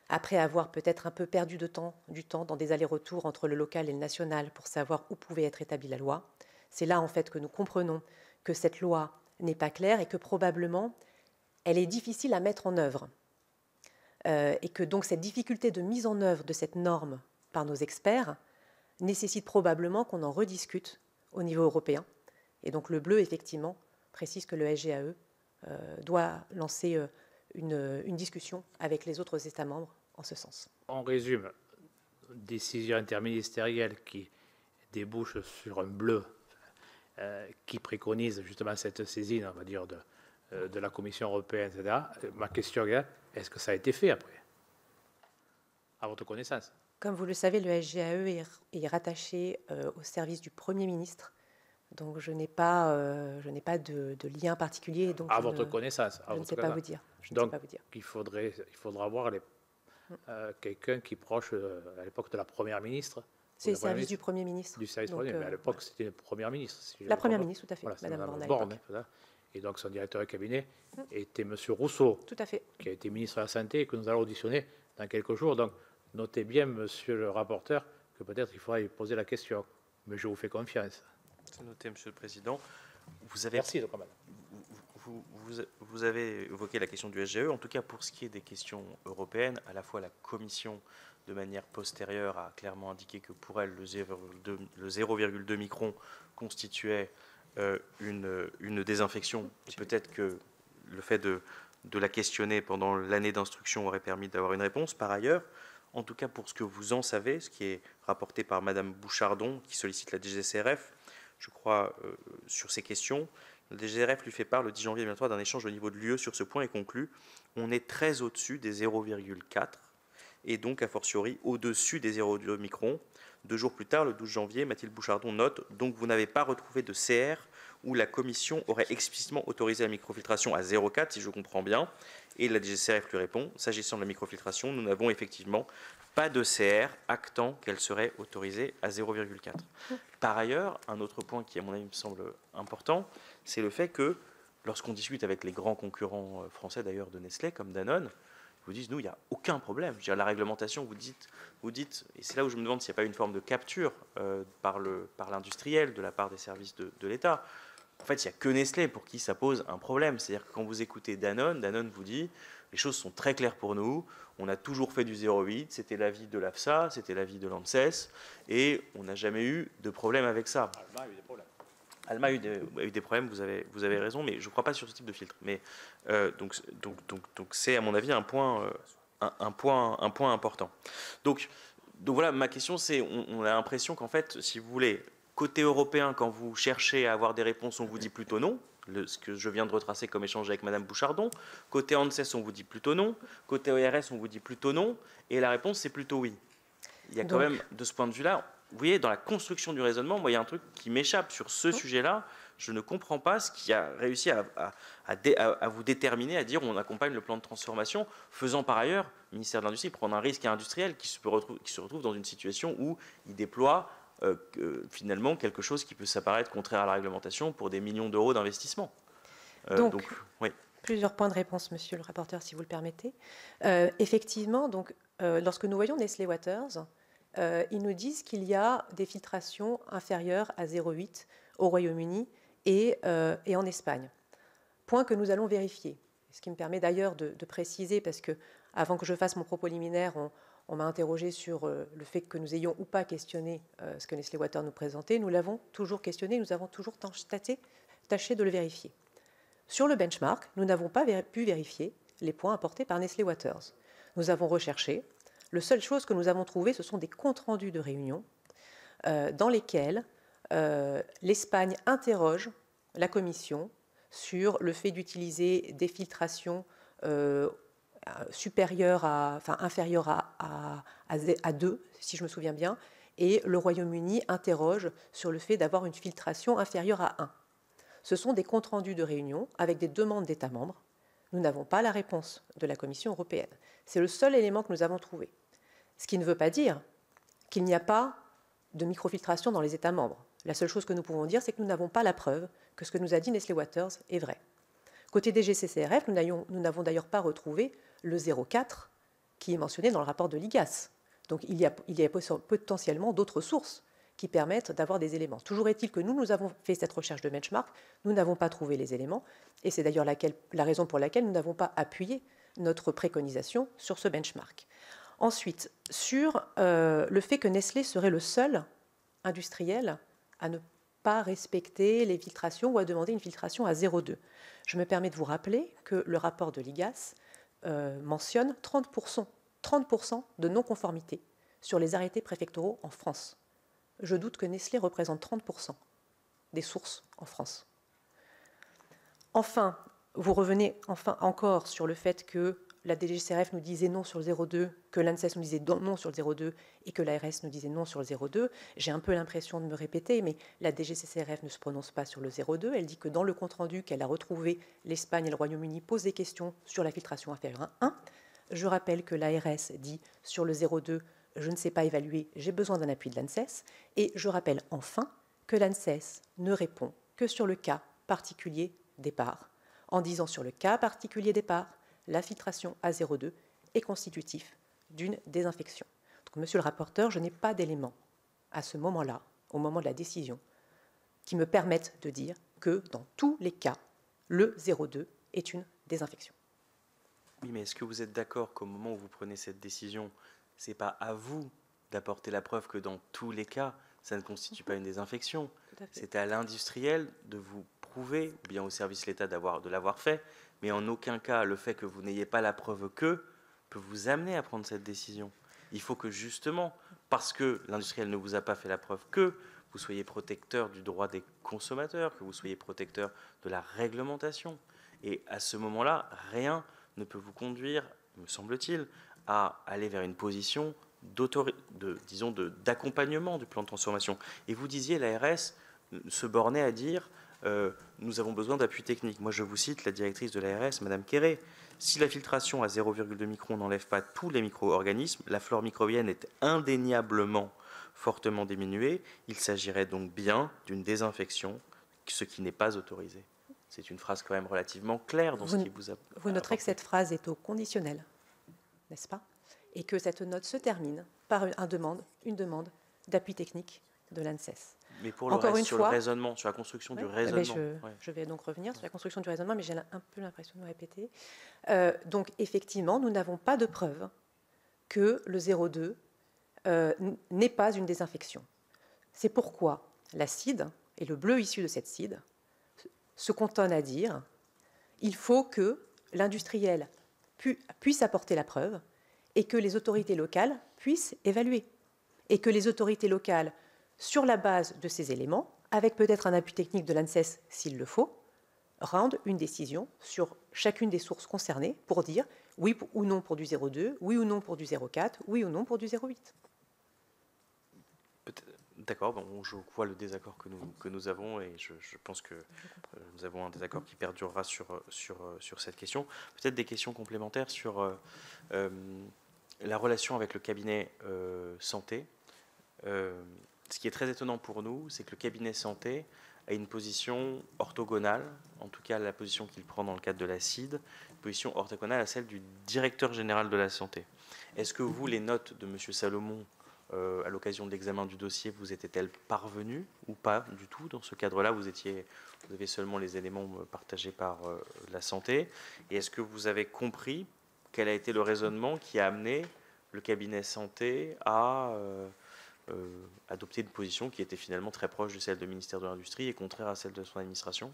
après avoir peut-être un peu perdu du temps dans des allers-retours entre le local et le national pour savoir où pouvait être établie la loi. C'est là, en fait, que nous comprenons que cette loi n'est pas claire et que probablement, elle est difficile à mettre en œuvre. Et que donc cette difficulté de mise en œuvre de cette norme par nos experts nécessite probablement qu'on en rediscute au niveau européen. Et donc le bleu, effectivement, précise que le SGAE doit lancer une discussion avec les autres États membres en ce sens. On résume, décision interministérielle qui débouche sur un bleu qui préconise justement cette saisine, on va dire, de la Commission européenne, etc. Ma question est, est-ce que ça a été fait après, à votre connaissance? Comme vous le savez, le SGAE est rattaché au service du Premier ministre. Donc je n'ai pas de lien particulier. Donc à votre connaissance. Je ne sais pas vous dire. Donc il faudra voir quelqu'un qui est proche à l'époque de la Première ministre. C'est le service du Premier ministre. Du service Premier, mais à l'époque c'était la Première ministre. Si la Première ministre, tout à fait, voilà, Madame Borne. Et donc son directeur de cabinet était Monsieur Rousseau, tout à fait, qui a été ministre de la Santé et que nous allons auditionner dans quelques jours. Donc notez bien, Monsieur le rapporteur, que peut-être il faudra lui poser la question. Mais je vous fais confiance. C'est noté, Monsieur le Président. Merci, vous avez évoqué la question du SGE. En tout cas, pour ce qui est des questions européennes, à la fois la Commission, de manière postérieure, a clairement indiqué que pour elle, le 0,2 micron constituait une désinfection. Peut-être que le fait de la questionner pendant l'année d'instruction aurait permis d'avoir une réponse. Par ailleurs, en tout cas pour ce que vous en savez, ce qui est rapporté par Madame Bouchardon, qui sollicite la DGCRF, je crois, sur ces questions, la DGCRF lui fait part le 10 janvier 2023 d'un échange au niveau de l'UE sur ce point et conclut « On est très au-dessus des 0,4 et donc a fortiori au-dessus des 0,2 microns ». 2 jours plus tard, le 12 janvier, Mathilde Bouchardon note « Donc vous n'avez pas retrouvé de CR où la Commission aurait explicitement autorisé la microfiltration à 0,4, si je comprends bien ». Et la DGCRF lui répond « S'agissant de la microfiltration, nous n'avons effectivement pas de CR actant qu'elle serait autorisée à 0,4. » Par ailleurs, un autre point qui, à mon avis, me semble important, c'est le fait que lorsqu'on discute avec les grands concurrents français, d'ailleurs, de Nestlé, comme Danone, ils vous disent, nous, il n'y a aucun problème. Je veux dire, la réglementation, vous dites, et c'est là où je me demande s'il n'y a pas une forme de capture par l'industriel de la part des services de l'État. En fait, il n'y a que Nestlé pour qui ça pose un problème. C'est-à-dire que quand vous écoutez Danone, Danone vous dit, les choses sont très claires pour nous, on a toujours fait du 0,8, c'était l'avis de l'AFSA, c'était l'avis de l'ANSES, et on n'a jamais eu de problème avec ça. Alma a eu des problèmes. Alma a eu des problèmes, vous avez raison, mais je ne crois pas sur ce type de filtre. Mais, donc c'est, à mon avis, un point important. Donc voilà, ma question, c'est, on a l'impression qu'en fait, si vous voulez, côté européen, quand vous cherchez à avoir des réponses, on vous dit plutôt non, ce que je viens de retracer comme échange avec Madame Bouchardon. Côté ANSES, on vous dit plutôt non. Côté ORS, on vous dit plutôt non. Et la réponse, c'est plutôt oui. Il y a quand même, de ce point de vue-là, vous voyez, dans la construction du raisonnement, moi, il y a un truc qui m'échappe sur ce sujet-là. Je ne comprends pas ce qui a réussi à vous déterminer à dire on accompagne le plan de transformation, faisant par ailleurs, le ministère de l'Industrie, prendre un risque industriel qui se retrouve dans une situation où il déploie finalement quelque chose qui peut s'apparaître contraire à la réglementation pour des millions d'euros d'investissement. Donc, oui. Plusieurs points de réponse, monsieur le rapporteur, si vous le permettez. Effectivement, donc, lorsque nous voyons Nestlé Waters, ils nous disent qu'il y a des filtrations inférieures à 0,8 au Royaume-Uni et en Espagne. Point que nous allons vérifier. Ce qui me permet d'ailleurs de préciser, parce que avant que je fasse mon propos liminaire, on m'a interrogé sur le fait que nous ayons ou pas questionné ce que Nestlé Waters nous présentait. Nous l'avons toujours questionné, nous avons toujours tâché de le vérifier. Sur le benchmark, nous n'avons pas pu vérifier les points apportés par Nestlé Waters. Nous avons recherché. La seule chose que nous avons trouvée, ce sont des comptes rendus de réunions dans lesquels l'Espagne interroge la Commission sur le fait d'utiliser des filtrations inférieures à 2, si je me souviens bien, et le Royaume-Uni interroge sur le fait d'avoir une filtration inférieure à 1. Ce sont des comptes rendus de réunion avec des demandes d'États membres. Nous n'avons pas la réponse de la Commission européenne. C'est le seul élément que nous avons trouvé. Ce qui ne veut pas dire qu'il n'y a pas de microfiltration dans les États membres. La seule chose que nous pouvons dire, c'est que nous n'avons pas la preuve que ce que nous a dit Nestlé Waters est vrai. Côté DGCCRF, nous n'avons d'ailleurs pas retrouvé le 0,4 qui est mentionné dans le rapport de l'IGAS. Donc il y a potentiellement d'autres sources qui permettent d'avoir des éléments. Toujours est-il que nous avons fait cette recherche de benchmark, nous n'avons pas trouvé les éléments, et c'est d'ailleurs la raison pour laquelle nous n'avons pas appuyé notre préconisation sur ce benchmark. Ensuite, sur le fait que Nestlé serait le seul industriel à ne pas respecter les filtrations ou à demander une filtration à 0,2. Je me permets de vous rappeler que le rapport de l'IGAS mentionne 30% de non-conformité sur les arrêtés préfectoraux en France. Je doute que Nestlé représente 30% des sources en France. Enfin, vous revenez encore sur le fait que la DGCRF nous disait non sur le 0,2, que l'ANSES nous disait non sur le 0,2 et que l'ARS nous disait non sur le 0,2. J'ai un peu l'impression de me répéter, mais la DGCCRF ne se prononce pas sur le 0,2. Elle dit que dans le compte-rendu qu'elle a retrouvé, l'Espagne et le Royaume-Uni posent des questions sur la filtration inférieure à 1. Je rappelle que l'ARS dit sur le 0,2, je ne sais pas évaluer, j'ai besoin d'un appui de l'ANSES. Et je rappelle enfin que l'ANSES ne répond que sur le cas particulier départ, en disant sur le cas particulier départ, la filtration à 0,2 est constitutif d'une désinfection. Donc, monsieur le rapporteur, je n'ai pas d'éléments à ce moment-là, au moment de la décision, qui me permettent de dire que dans tous les cas, le 0,2 est une désinfection. Oui, mais est-ce que vous êtes d'accord qu'au moment où vous prenez cette décision, ce n'est pas à vous d'apporter la preuve que dans tous les cas, ça ne constitue pas une désinfection? C'est à l'industriel de vous prouver, ou bien au service de l'État de l'avoir fait, mais en aucun cas, le fait que vous n'ayez pas la preuve que peut vous amener à prendre cette décision. Il faut que justement, parce que l'industriel ne vous a pas fait la preuve que, vous soyez protecteur du droit des consommateurs, que vous soyez protecteur de la réglementation. Et à ce moment-là, rien ne peut vous conduire, me semble-t-il, à aller vers une position d'accompagnement du plan de transformation. Et vous disiez, l'ARS se bornait à dire nous avons besoin d'appui technique. Moi, je vous cite la directrice de l'ARS, Madame Quéré. Si la filtration à 0,2 micron n'enlève pas tous les micro-organismes, la flore microbienne est indéniablement fortement diminuée. Il s'agirait donc bien d'une désinfection, ce qui n'est pas autorisé. C'est une phrase quand même relativement claire dans ce qui vous a... Vous noterez que cette phrase est au conditionnel, n'est-ce pas? Et que cette note se termine par une demande d'appui technique de l'ANSES. Mais pour le reste, sur le raisonnement, sur la construction du raisonnement. Je vais donc revenir sur la construction du raisonnement, mais j'ai un peu l'impression de me répéter. Donc, effectivement, nous n'avons pas de preuve que le 0,2 n'est pas une désinfection. C'est pourquoi l'acide et le bleu issu de cette cide se cantonnent à dire il faut que l'industriel puisse apporter la preuve et que les autorités locales puissent évaluer. Et que les autorités locales, sur la base de ces éléments, avec peut-être un appui technique de l'ANSES s'il le faut, rendent une décision sur chacune des sources concernées pour dire oui ou non pour du 0,2, oui ou non pour du 0,4, oui ou non pour du 0,8. D'accord, bon, je vois le désaccord que nous avons et je pense que nous avons un désaccord qui perdurera sur cette question. Peut-être des questions complémentaires sur la relation avec le cabinet santé. Ce qui est très étonnant pour nous, c'est que le cabinet santé a une position orthogonale, en tout cas la position qu'il prend dans le cadre de l'ACID, une position orthogonale à celle du directeur général de la santé. Est-ce que vous, les notes de M. Salomon à l'occasion de l'examen du dossier, vous était-elle parvenue ou pas du tout? Dans ce cadre-là, vous avez seulement les éléments partagés par la santé. Et est-ce que vous avez compris quel a été le raisonnement qui a amené le cabinet santé à adopter une position qui était finalement très proche de celle du ministère de l'Industrie et contraire à celle de son administration?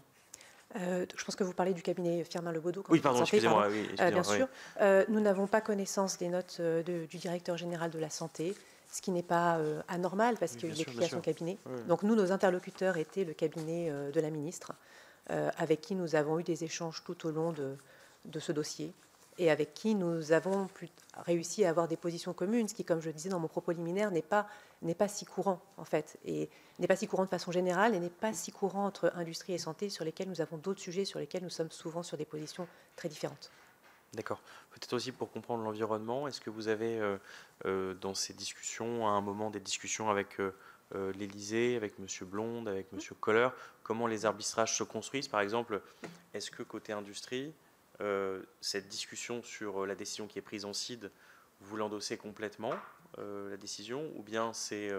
Je pense que vous parlez du cabinet Firmin-Lebaudot. Oui, pardon, excusez-moi. Oui, bien sûr. Nous n'avons pas connaissance des notes du directeur général de la santé, ce qui n'est pas anormal parce qu'il écrit à son cabinet. Oui. Donc nous, nos interlocuteurs étaient le cabinet de la ministre, avec qui nous avons eu des échanges tout au long de ce dossier et avec qui nous avons réussi à avoir des positions communes, ce qui, comme je le disais dans mon propos liminaire, n'est pas si courant, en fait, et n'est pas si courant de façon générale, et n'est pas si courant entre industrie et santé, sur lesquels nous avons d'autres sujets, sur lesquels nous sommes souvent sur des positions très différentes. D'accord. Peut-être aussi pour comprendre l'environnement, est-ce que vous avez, dans ces discussions, à un moment des discussions avec l'Élysée, avec M. Blonde, avec M. Kohler, comment les arbitrages se construisent? Par exemple, est-ce que côté industrie, cette discussion sur la décision qui est prise en CID, vous l'endossez complètement, la décision, ou bien c'est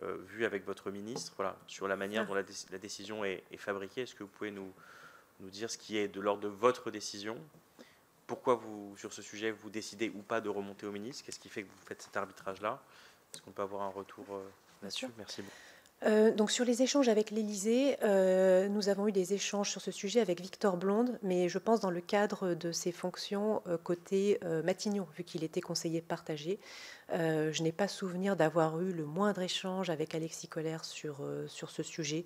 vu avec votre ministre, voilà, sur la manière dont la décision est fabriquée? Est-ce que vous pouvez nous dire ce qui est de l'ordre de votre décision? Pourquoi vous, sur ce sujet, vous décidez ou pas de remonter au ministre? Qu'est-ce qui fait que vous faites cet arbitrage-là? Est-ce qu'on peut avoir un retour là-dessus? Merci beaucoup. Donc sur les échanges avec l'Élysée, nous avons eu des échanges sur ce sujet avec Victor Blonde, mais je pense dans le cadre de ses fonctions côté Matignon, vu qu'il était conseiller partagé. Je n'ai pas souvenir d'avoir eu le moindre échange avec Alexis Kohler sur ce sujet,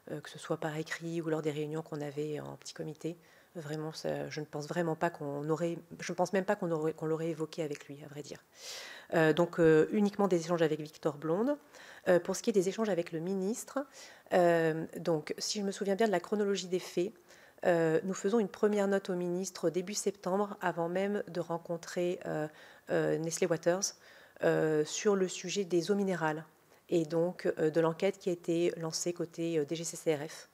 que ce soit par écrit ou lors des réunions qu'on avait en petit comité. Vraiment, je ne pense vraiment pas je ne pense même pas qu'on l'aurait évoqué avec lui, à vrai dire. Donc uniquement des échanges avec Victor Blonde. Pour ce qui est des échanges avec le ministre, donc si je me souviens bien de la chronologie des faits, nous faisons une première note au ministre début septembre, avant même de rencontrer Nestlé Waters, sur le sujet des eaux minérales et donc de l'enquête qui a été lancée côté DGCCRF.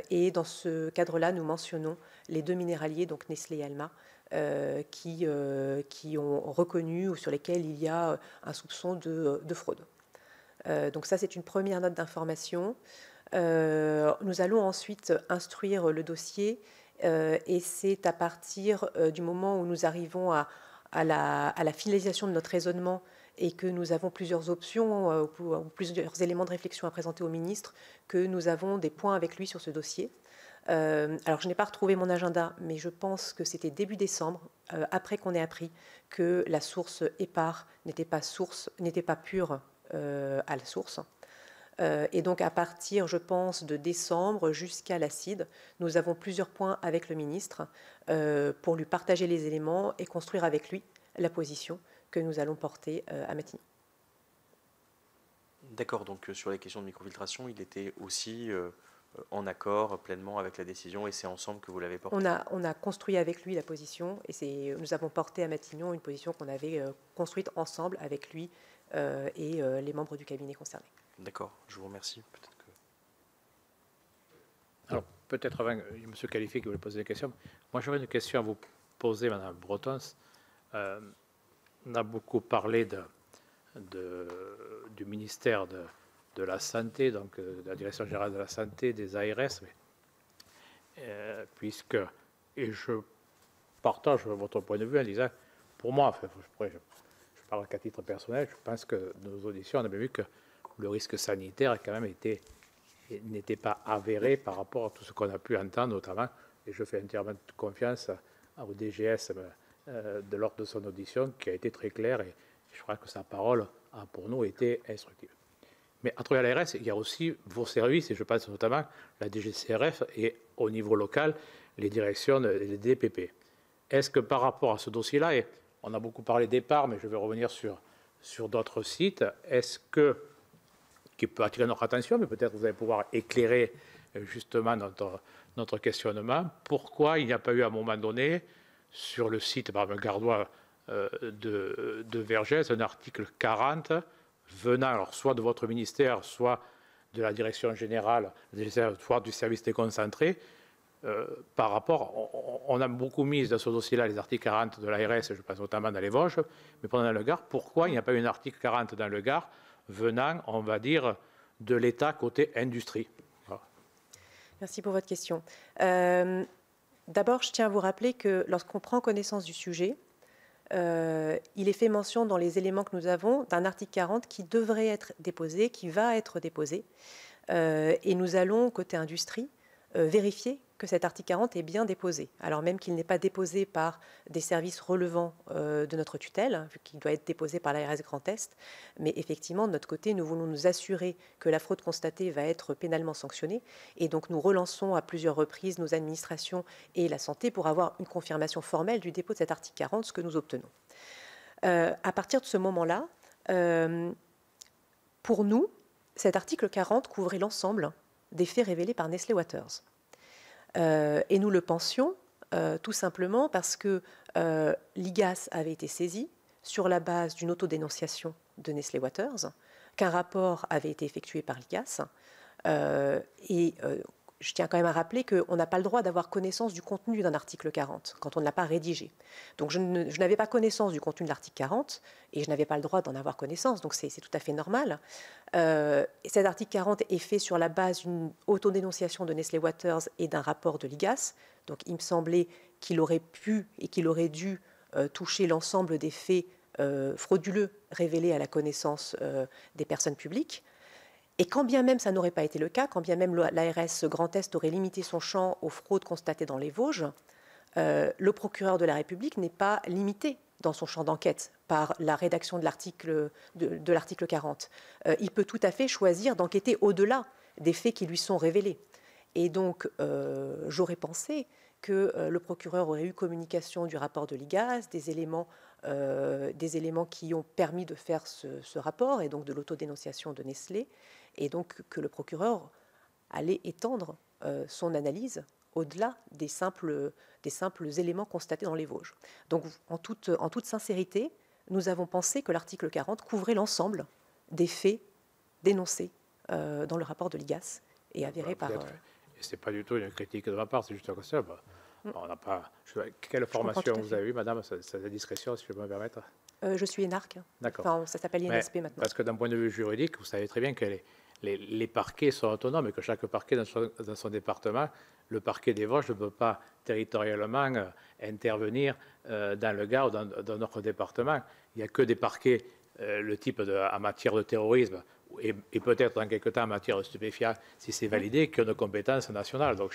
Et dans ce cadre-là, nous mentionnons les deux minéraliers, donc Nestlé et Alma, qui ont reconnu ou sur lesquels il y a un soupçon de fraude. Donc ça, c'est une première note d'information. Nous allons ensuite instruire le dossier et c'est à partir du moment où nous arrivons à la finalisation de notre raisonnement et que nous avons plusieurs options ou plusieurs éléments de réflexion à présenter au ministre que nous avons des points avec lui sur ce dossier. Alors, je n'ai pas retrouvé mon agenda, mais je pense que c'était début décembre, après qu'on ait appris que la source épars n'était pas pure à la source. Et donc, à partir, je pense, de décembre jusqu'à l'acide, nous avons plusieurs points avec le ministre pour lui partager les éléments et construire avec lui la position que nous allons porter à Matignon. D'accord, donc sur les questions de microfiltration, il était aussi en accord pleinement avec la décision et c'est ensemble que vous l'avez portée? On a construit avec lui la position et nous avons porté à Matignon une position qu'on avait construite ensemble avec lui et les membres du cabinet concernés. D'accord, je vous remercie. Alors, peut-être avant, M. Qualifié qui voulait poser des questions. Moi, j'aurais une question à vous poser, Mme Bretons. On a beaucoup parlé du ministère de la Santé, donc de la Direction générale de la Santé, des ARS, puisque, et je partage votre point de vue en disant, pour moi, enfin, je parle qu'à titre personnel, je pense que dans nos auditions, on a bien vu que le risque sanitaire quand même n'était pas avéré par rapport à tout ce qu'on a pu entendre, notamment, et je fais entièrement confiance au DGS de lors de son audition, qui a été très clair, et je crois que sa parole a pour nous été instructive. Mais à travers l'ARS, il y a aussi vos services, et je pense notamment la DGCRF et au niveau local, les directions des DPP. Est-ce que par rapport à ce dossier-là, et on a beaucoup parlé d'épars, mais je vais revenir sur d'autres sites, est-ce que, qui peut attirer notre attention, mais peut-être vous allez pouvoir éclairer justement notre questionnement, pourquoi il n'y a pas eu à un moment donné, sur le site, par exemple, Gardois de Vergès, un article 40 venant alors soit de votre ministère, soit de la direction générale, soit du service déconcentré, par rapport, on a beaucoup mis dans ce dossier-là les articles 40 de l'ARS, je pense notamment dans les Vosges, mais pendant le Gard, pourquoi il n'y a pas eu un article 40 dans le Gard venant, on va dire, de l'État côté industrie? Voilà. Merci pour votre question. D'abord, je tiens à vous rappeler que lorsqu'on prend connaissance du sujet, il est fait mention dans les éléments que nous avons d'un article 40 qui devrait être déposé, qui va être déposé, et nous allons, côté industrie, vérifier que cet article 40 est bien déposé, alors même qu'il n'est pas déposé par des services relevant de notre tutelle, hein, vu qu'il doit être déposé par l'ARS Grand Est. Mais effectivement, de notre côté, nous voulons nous assurer que la fraude constatée va être pénalement sanctionnée. Et donc, nous relançons à plusieurs reprises nos administrations et la santé pour avoir une confirmation formelle du dépôt de cet article 40, ce que nous obtenons. À partir de ce moment-là, pour nous, cet article 40 couvrait l'ensemble des faits révélés par Nestlé Waters. Et nous le pensions tout simplement parce que l'IGAS avait été saisi sur la base d'une autodénonciation de Nestlé Waters, qu'un rapport avait été effectué par l'IGAS. Je tiens quand même à rappeler qu'on n'a pas le droit d'avoir connaissance du contenu d'un article 40 quand on ne l'a pas rédigé. Donc je n'avais pas connaissance du contenu de l'article 40 et je n'avais pas le droit d'en avoir connaissance, donc c'est tout à fait normal. Cet article 40 est fait sur la base d'une autodénonciation de Nestlé Waters et d'un rapport de l'IGAS. Donc il me semblait qu'il aurait pu et qu'il aurait dû toucher l'ensemble des faits frauduleux révélés à la connaissance des personnes publiques. Et quand bien même ça n'aurait pas été le cas, quand bien même l'ARS Grand Est aurait limité son champ aux fraudes constatées dans les Vosges, le procureur de la République n'est pas limité dans son champ d'enquête par la rédaction de l'article 40. Il peut tout à fait choisir d'enquêter au-delà des faits qui lui sont révélés. Et donc, j'aurais pensé que le procureur aurait eu communication du rapport de l'IGAS, des éléments qui ont permis de faire ce rapport, et donc de l'autodénonciation de Nestlé, et donc que le procureur allait étendre son analyse au-delà des simples éléments constatés dans les Vosges. Donc, en toute sincérité, nous avons pensé que l'article 40 couvrait l'ensemble des faits dénoncés dans le rapport de l'IGAS et avérés par... Ce n'est pas du tout une critique de ma part, c'est juste un constat. On n'a pas... Quelle formation vous avez eue, madame, c'est la discrétion, si je peux me permettre? Je suis énarque. D'accord. Enfin, ça s'appelle INSP maintenant. Parce que d'un point de vue juridique, vous savez très bien que les parquets sont autonomes et que chaque parquet dans son département, le parquet des Vosges ne peut pas territorialement intervenir dans le Gard ou dans notre département. Il n'y a que des parquets, le type en matière de terrorisme et peut-être dans quelque temps en matière de stupéfiants, si c'est validé, qui ont une compétence nationale. Donc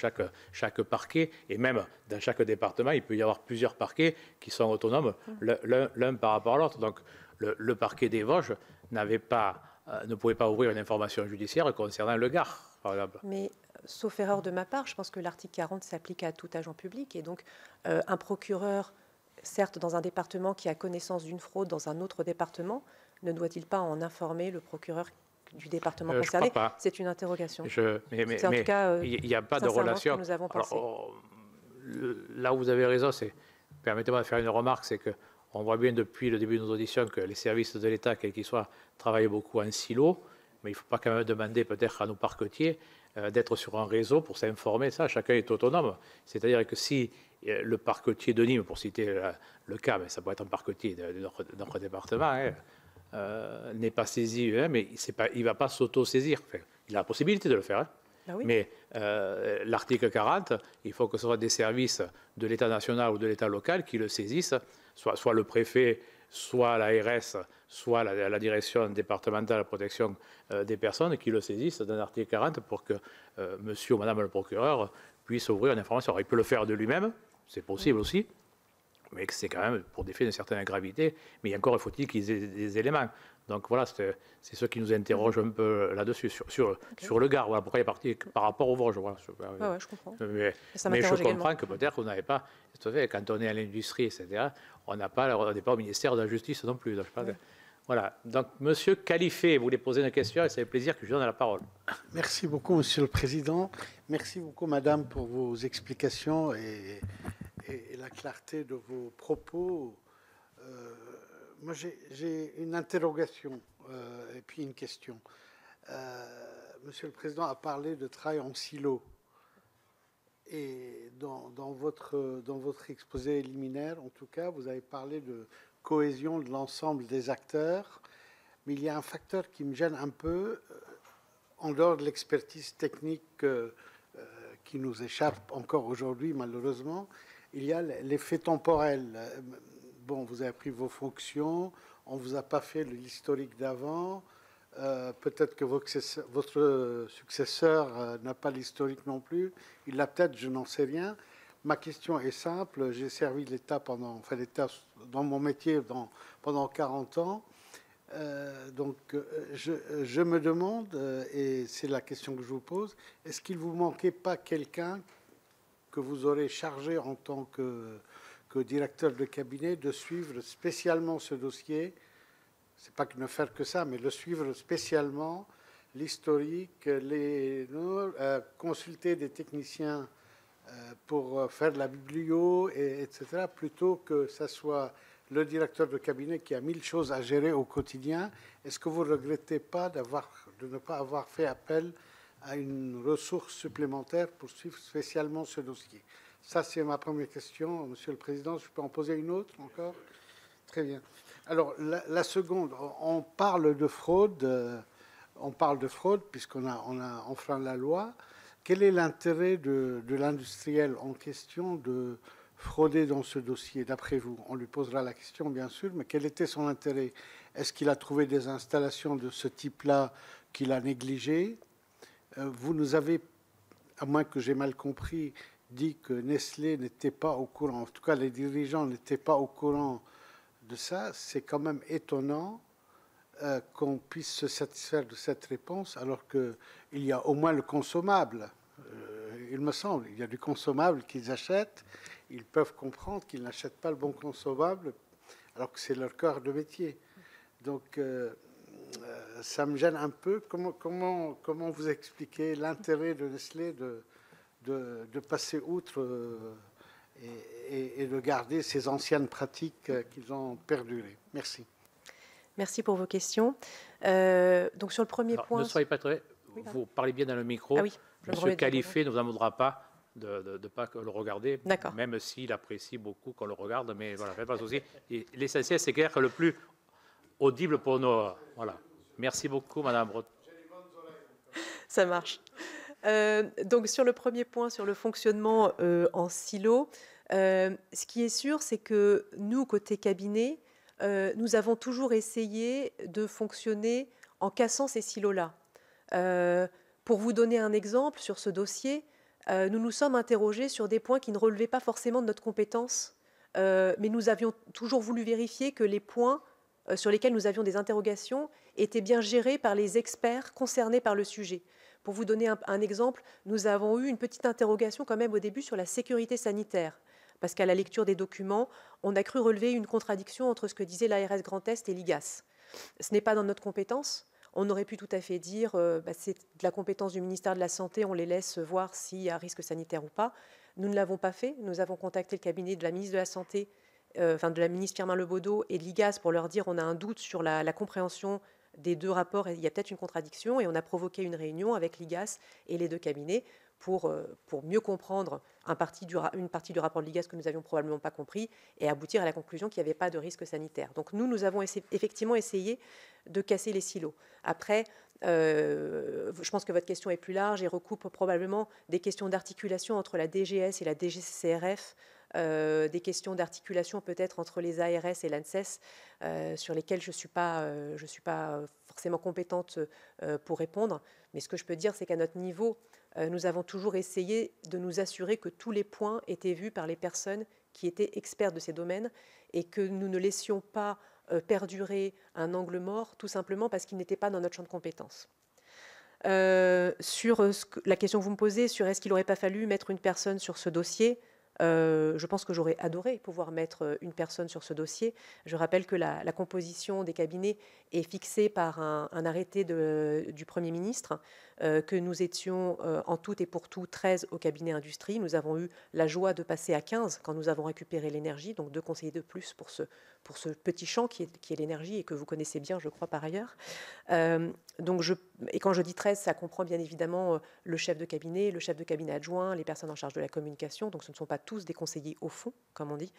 chaque parquet, et même dans chaque département, il peut y avoir plusieurs parquets qui sont autonomes l'un par rapport à l'autre. Donc le parquet des Vosges ne pouvait pas ouvrir une information judiciaire concernant le Gard, par exemple. Mais, sauf erreur de ma part, je pense que l'article 40 s'applique à tout agent public. Et donc, un procureur, certes dans un département qui a connaissance d'une fraude dans un autre département, ne doit-il pas en informer le procureur du département concerné? C'est une interrogation. Mais en tout cas, il n'y a pas de relation. Que nous avons pensé. Alors, là où vous avez raison, permettez-moi de faire une remarque, c'est que on voit bien depuis le début de nos auditions que les services de l'État, quels qu'ils soient, travaillent beaucoup en silo, mais il ne faut pas quand même demander peut-être à nos parquetiers d'être sur un réseau pour s'informer. Ça, chacun est autonome. C'est-à-dire que si le parquetier de Nîmes, pour citer le cas, mais ça peut être un parquetier de notre département, n'est pas saisi, mais il ne va pas s'auto-saisir. Enfin, il a la possibilité de le faire. Ah oui. Mais l'article 40, il faut que ce soit des services de l'État national ou de l'État local qui le saisissent, soit le préfet, soit l'ARS, soit la direction départementale de la protection des personnes qui le saisissent d'un article 40 pour que monsieur ou madame le procureur puisse ouvrir une information. Alors, il peut le faire de lui-même, c'est possible aussi, mais c'est quand même pour des faits d'une certaine gravité. Mais encore faut-il qu'ils aient des éléments. Donc voilà, c'est ce qui nous interroge un peu là-dessus, sur le Gard. Voilà pourquoi il est parti par rapport au Vosges. Voilà. Ouais, je comprends. Mais je comprends que peut-être vous n'avez pas, quand on est à l'industrie, etc., on n'est pas au ministère de la Justice non plus. Donc, voilà. Donc, Monsieur Califé voulait poser une question et c'est avec plaisir que je donne la parole. Merci beaucoup, Monsieur le Président. Merci beaucoup, Madame, pour vos explications et la clarté de vos propos. Moi, j'ai une interrogation et puis une question. Monsieur le Président a parlé de travail en silo. Et dans votre exposé liminaire, en tout cas, vous avez parlé de cohésion de l'ensemble des acteurs, mais il y a un facteur qui me gêne un peu, en dehors de l'expertise technique qui nous échappe encore aujourd'hui, malheureusement. Il y a l'effet temporel. Bon, vous avez pris vos fonctions, on ne vous a pas fait l'historique d'avant. Peut-être que votre successeur n'a pas l'historique non plus. Il l'a peut-être, je n'en sais rien. Ma question est simple. J'ai servi l'État dans mon métier pendant 40 ans. Donc, je me demande, et c'est la question que je vous pose, est-ce qu'il ne vous manquait pas quelqu'un que vous aurez chargé en tant que directeur de cabinet de suivre spécialement ce dossier? C'est pas que ne faire que ça, mais le suivre spécialement, l'historique, consulter des techniciens pour faire de la biblio, etc., plutôt que ça soit le directeur de cabinet qui a 1000 choses à gérer au quotidien. Est-ce que vous ne regrettez pas de ne pas avoir fait appel à une ressource supplémentaire pour suivre spécialement ce dossier? Ça, c'est ma première question, Monsieur le Président. Je peux en poser une autre encore? Très bien. Alors, la seconde, on parle de fraude puisqu'on a enfreint la loi. Quel est l'intérêt de l'industriel en question de frauder dans ce dossier, d'après vous? On lui posera la question, bien sûr, mais quel était son intérêt? Est-ce qu'il a trouvé des installations de ce type-là qu'il a négligées? Vous nous avez, à moins que j'ai mal compris, dit que Nestlé n'était pas au courant, en tout cas les dirigeants n'étaient pas au courant de ça. C'est quand même étonnant qu'on puisse se satisfaire de cette réponse alors qu'il y a au moins le consommable. Il me semble, il y a du consommable qu'ils achètent. Ils peuvent comprendre qu'ils n'achètent pas le bon consommable alors que c'est leur cœur de métier. Donc, ça me gêne un peu. Comment vous expliquez l'intérêt de Nestlé de passer outre et de garder ces anciennes pratiques qu'ils ont perdurées? Merci. Merci pour vos questions. Donc sur le premier point... Ne soyez pas très... Oui, vous parlez bien dans le micro. Ah oui, Monsieur Khalifé ne vous en voudra pas de ne pas le regarder, D'accord. même s'il apprécie beaucoup qu'on le regarde. Mais voilà, faites pas de souci. L'essentiel, c'est qu'être le plus audible pour nos... Voilà. Merci beaucoup, Madame Breton. Ça marche. Donc sur le premier point, sur le fonctionnement en silo, ce qui est sûr, c'est que nous, côté cabinet, nous avons toujours essayé de fonctionner en cassant ces silos-là. Pour vous donner un exemple sur ce dossier, nous nous sommes interrogés sur des points qui ne relevaient pas forcément de notre compétence, mais nous avions toujours voulu vérifier que les points sur lesquels nous avions des interrogations étaient bien gérés par les experts concernés par le sujet. Pour vous donner un exemple, nous avons eu une petite interrogation quand même au début sur la sécurité sanitaire, parce qu'à la lecture des documents, on a cru relever une contradiction entre ce que disait l'ARS Grand Est et l'IGAS. Ce n'est pas dans notre compétence. On aurait pu tout à fait dire c'est de la compétence du ministère de la Santé, on les laisse voir s'il y a risque sanitaire ou pas. Nous ne l'avons pas fait. Nous avons contacté le cabinet de la ministre de la Santé, de la ministre Firmin Lebaudot et de l'IGAS pour leur dire on a un doute sur la compréhension des deux rapports, il y a peut-être une contradiction, et on a provoqué une réunion avec l'IGAS et les deux cabinets pour mieux comprendre une partie du rapport de l'IGAS que nous n'avions probablement pas compris et aboutir à la conclusion qu'il n'y avait pas de risque sanitaire. Donc nous avons effectivement essayé de casser les silos. Après, je pense que votre question est plus large et recoupe probablement des questions d'articulation entre la DGS et la DGCCRF, des questions d'articulation peut-être entre les ARS et l'ANSES, sur lesquelles je suis pas forcément compétente pour répondre. Mais ce que je peux dire, c'est qu'à notre niveau, nous avons toujours essayé de nous assurer que tous les points étaient vus par les personnes qui étaient experts de ces domaines et que nous ne laissions pas perdurer un angle mort, tout simplement parce qu'il n'était pas dans notre champ de compétences. Sur la question que vous me posez, sur est-ce qu'il n'aurait pas fallu mettre une personne sur ce dossier, je pense que j'aurais adoré pouvoir mettre une personne sur ce dossier. Je rappelle que la composition des cabinets est fixée par un arrêté du Premier ministre. que nous étions en tout et pour tout 13 au cabinet industrie. Nous avons eu la joie de passer à 15 quand nous avons récupéré l'énergie, donc 2 conseillers de plus pour ce petit champ qui est l'énergie et que vous connaissez bien, je crois, par ailleurs. Et quand je dis 13, ça comprend bien évidemment le chef de cabinet adjoint, les personnes en charge de la communication, donc ce ne sont pas tous des conseillers au fond, comme on dit.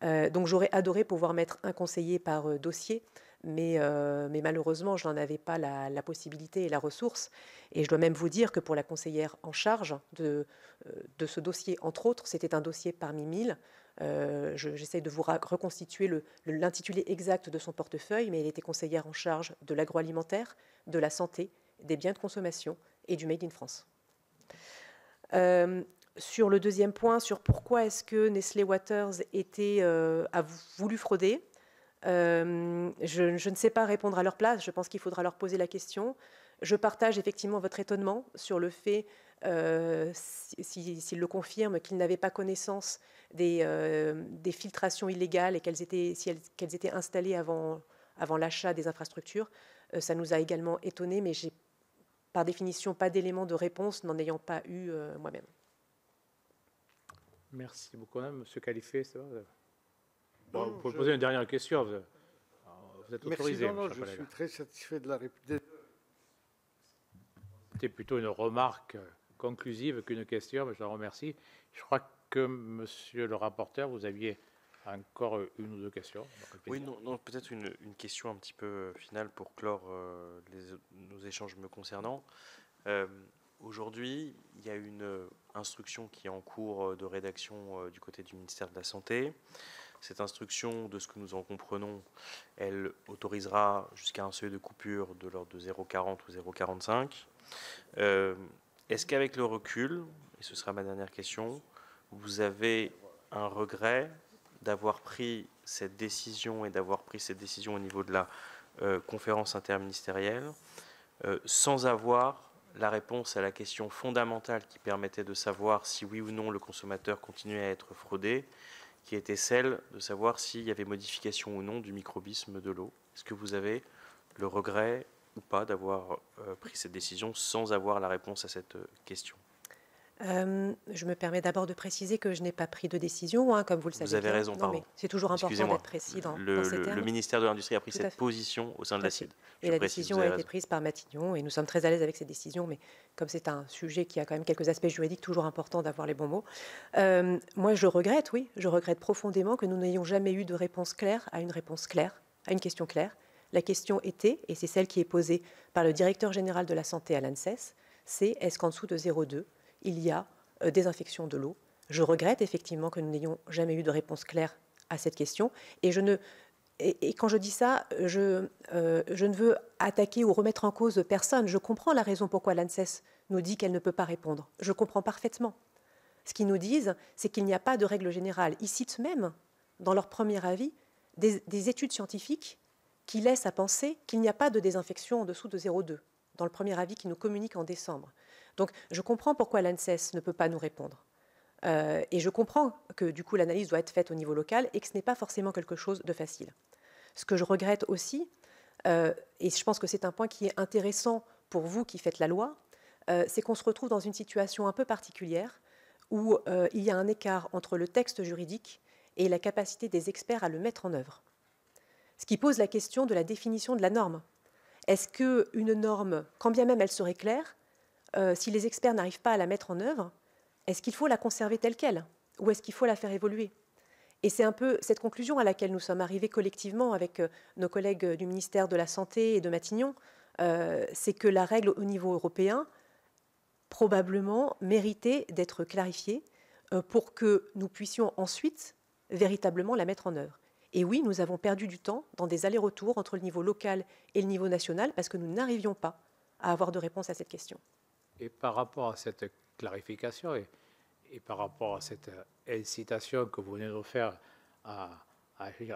Donc j'aurais adoré pouvoir mettre un conseiller par dossier, mais malheureusement, je n'en avais pas la possibilité et la ressource. Et je dois même vous dire que pour la conseillère en charge de ce dossier, entre autres, c'était un dossier parmi 1000. J'essaie de vous reconstituer l'intitulé exact de son portefeuille, mais elle était conseillère en charge de l'agroalimentaire, de la santé, des biens de consommation et du Made in France. Sur le deuxième point, sur pourquoi est-ce que Nestlé Waters a voulu frauder, je ne sais pas répondre à leur place. Je pense qu'il faudra leur poser la question. Je partage effectivement votre étonnement sur le fait, s'ils le confirment, qu'ils n'avaient pas connaissance des filtrations illégales et qu'elles étaient installées avant l'achat des infrastructures. Ça nous a également étonnés, mais j'ai par définition pas d'éléments de réponse, n'en ayant pas eu moi-même. Merci beaucoup, Monsieur Khalifé. Ça va, bon, vous pouvez poser une dernière question. Vous êtes autorisé. Merci, je suis très satisfait de la réponse. C'était plutôt une remarque conclusive qu'une question, mais je la remercie. Je crois que, monsieur le rapporteur, vous aviez encore une ou deux questions. Oui, non, peut-être une question un petit peu finale pour clore nos échanges me concernant. Aujourd'hui, il y a une instruction qui est en cours de rédaction du côté du ministère de la Santé. Cette instruction, de ce que nous en comprenons, elle autorisera jusqu'à un seuil de coupure de l'ordre de 0,40 ou 0,45. Est-ce qu'avec le recul, et ce sera ma dernière question, vous avez un regret d'avoir pris cette décision et d'avoir pris cette décision au niveau de la conférence interministérielle sans avoir la réponse à la question fondamentale qui permettait de savoir si oui ou non le consommateur continuait à être fraudé, qui était celle de savoir s'il y avait modification ou non du microbisme de l'eau. Est-ce que vous avez le regret ou pas d'avoir pris cette décision sans avoir la réponse à cette question? Je me permets d'abord de préciser que je n'ai pas pris de décision, comme vous le savez. Vous avez raison, pardon. C'est toujours important d'être précis dans ces termes. Le ministère de l'Industrie a pris cette position au sein de la CID. Et la décision a été prise par Matignon, et nous sommes très à l'aise avec cette décision, mais comme c'est un sujet qui a quand même quelques aspects juridiques, toujours important d'avoir les bons mots. Moi, je regrette profondément que nous n'ayons jamais eu de réponse claire à une question claire. La question était, et c'est celle qui est posée par le directeur général de la santé à l'ANSES, c'est est-ce qu'en dessous de 0,2, il y a désinfection de l'eau. Je regrette effectivement que nous n'ayons jamais eu de réponse claire à cette question. Et quand je dis ça, je ne veux attaquer ou remettre en cause personne. Je comprends la raison pourquoi l'ANSES nous dit qu'elle ne peut pas répondre. Je comprends parfaitement. Ce qu'ils nous disent, c'est qu'il n'y a pas de règle générale. Ils citent même, dans leur premier avis, des études scientifiques qui laissent à penser qu'il n'y a pas de désinfection en dessous de 0,2, dans le premier avis qu'ils nous communiquent en décembre. Donc, je comprends pourquoi l'ANSES ne peut pas nous répondre. Et je comprends que, du coup, l'analyse doit être faite au niveau local et que ce n'est pas forcément quelque chose de facile. Ce que je regrette aussi, et je pense que c'est un point qui est intéressant pour vous qui faites la loi, c'est qu'on se retrouve dans une situation un peu particulière où il y a un écart entre le texte juridique et la capacité des experts à le mettre en œuvre. Ce qui pose la question de la définition de la norme. Est-ce qu'une norme, quand bien même elle serait claire, si les experts n'arrivent pas à la mettre en œuvre, est-ce qu'il faut la conserver telle qu'elle ou est-ce qu'il faut la faire évoluer? Et c'est un peu cette conclusion à laquelle nous sommes arrivés collectivement avec nos collègues du ministère de la Santé et de Matignon, c'est que la règle au niveau européen probablement méritait d'être clarifiée pour que nous puissions ensuite véritablement la mettre en œuvre. Et oui, nous avons perdu du temps dans des allers-retours entre le niveau local et le niveau national parce que nous n'arrivions pas à avoir de réponse à cette question. Et par rapport à cette clarification et par rapport à cette incitation que vous venez de faire à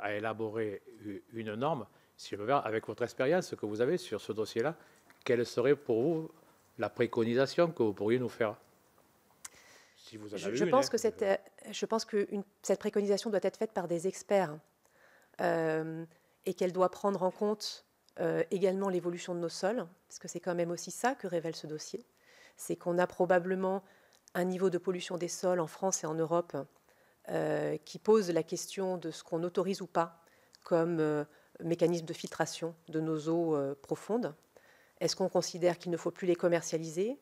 élaborer une norme, si je veux dire, avec votre expérience que vous avez sur ce dossier-là, quelle serait pour vous la préconisation que vous pourriez nous faire? Si vous en avez je pense que cette préconisation doit être faite par des experts et qu'elle doit prendre en compte également l'évolution de nos sols, parce que c'est quand même aussi ça que révèle ce dossier. C'est qu'on a probablement un niveau de pollution des sols en France et en Europe qui pose la question de ce qu'on autorise ou pas comme mécanisme de filtration de nos eaux profondes. Est-ce qu'on considère qu'il ne faut plus les commercialiser?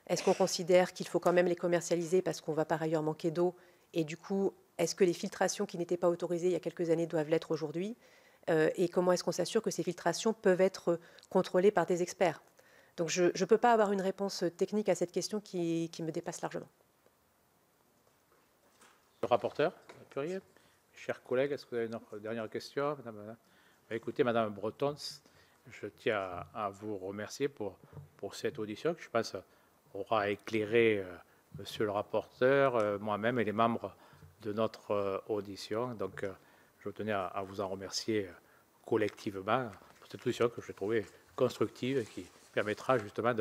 Est-ce qu'on considère qu'il faut quand même les commercialiser parce qu'on va par ailleurs manquer d'eau? Et du coup, est-ce que les filtrations qui n'étaient pas autorisées il y a quelques années doivent l'être aujourd'hui? Et comment est-ce qu'on s'assure que ces filtrations peuvent être contrôlées par des experts? Donc je ne peux pas avoir une réponse technique à cette question qui me dépasse largement. Le rapporteur, Purier, chers collègues, est-ce que vous avez une dernière question? Écoutez, Madame Breton, je tiens à vous remercier pour cette audition que je pense aura éclairé Monsieur le rapporteur, moi-même et les membres de notre audition. Donc, je tenais à vous en remercier collectivement pour cette audition que je trouvais constructive et qui permettra justement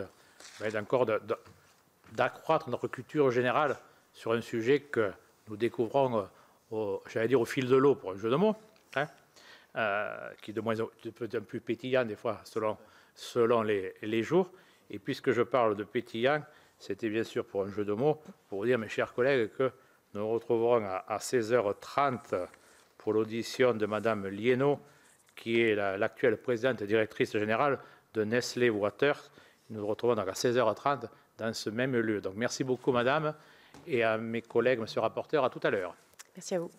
d'accroître notre culture générale sur un sujet que nous découvrons, j'allais dire, au fil de l'eau, pour un jeu de mots, hein, qui est de plus en plus pétillant des fois selon les jours. Et puisque je parle de pétillant, c'était bien sûr pour un jeu de mots, pour vous dire, mes chers collègues, que nous nous retrouverons à 16h30 pour l'audition de Madame Liénot, qui est l'actuelle présidente et directrice générale de Nestlé Waters. Nous nous retrouvons donc à 16h30 dans ce même lieu. Donc merci beaucoup, Madame, et à mes collègues, Monsieur le rapporteur, à tout à l'heure. Merci à vous.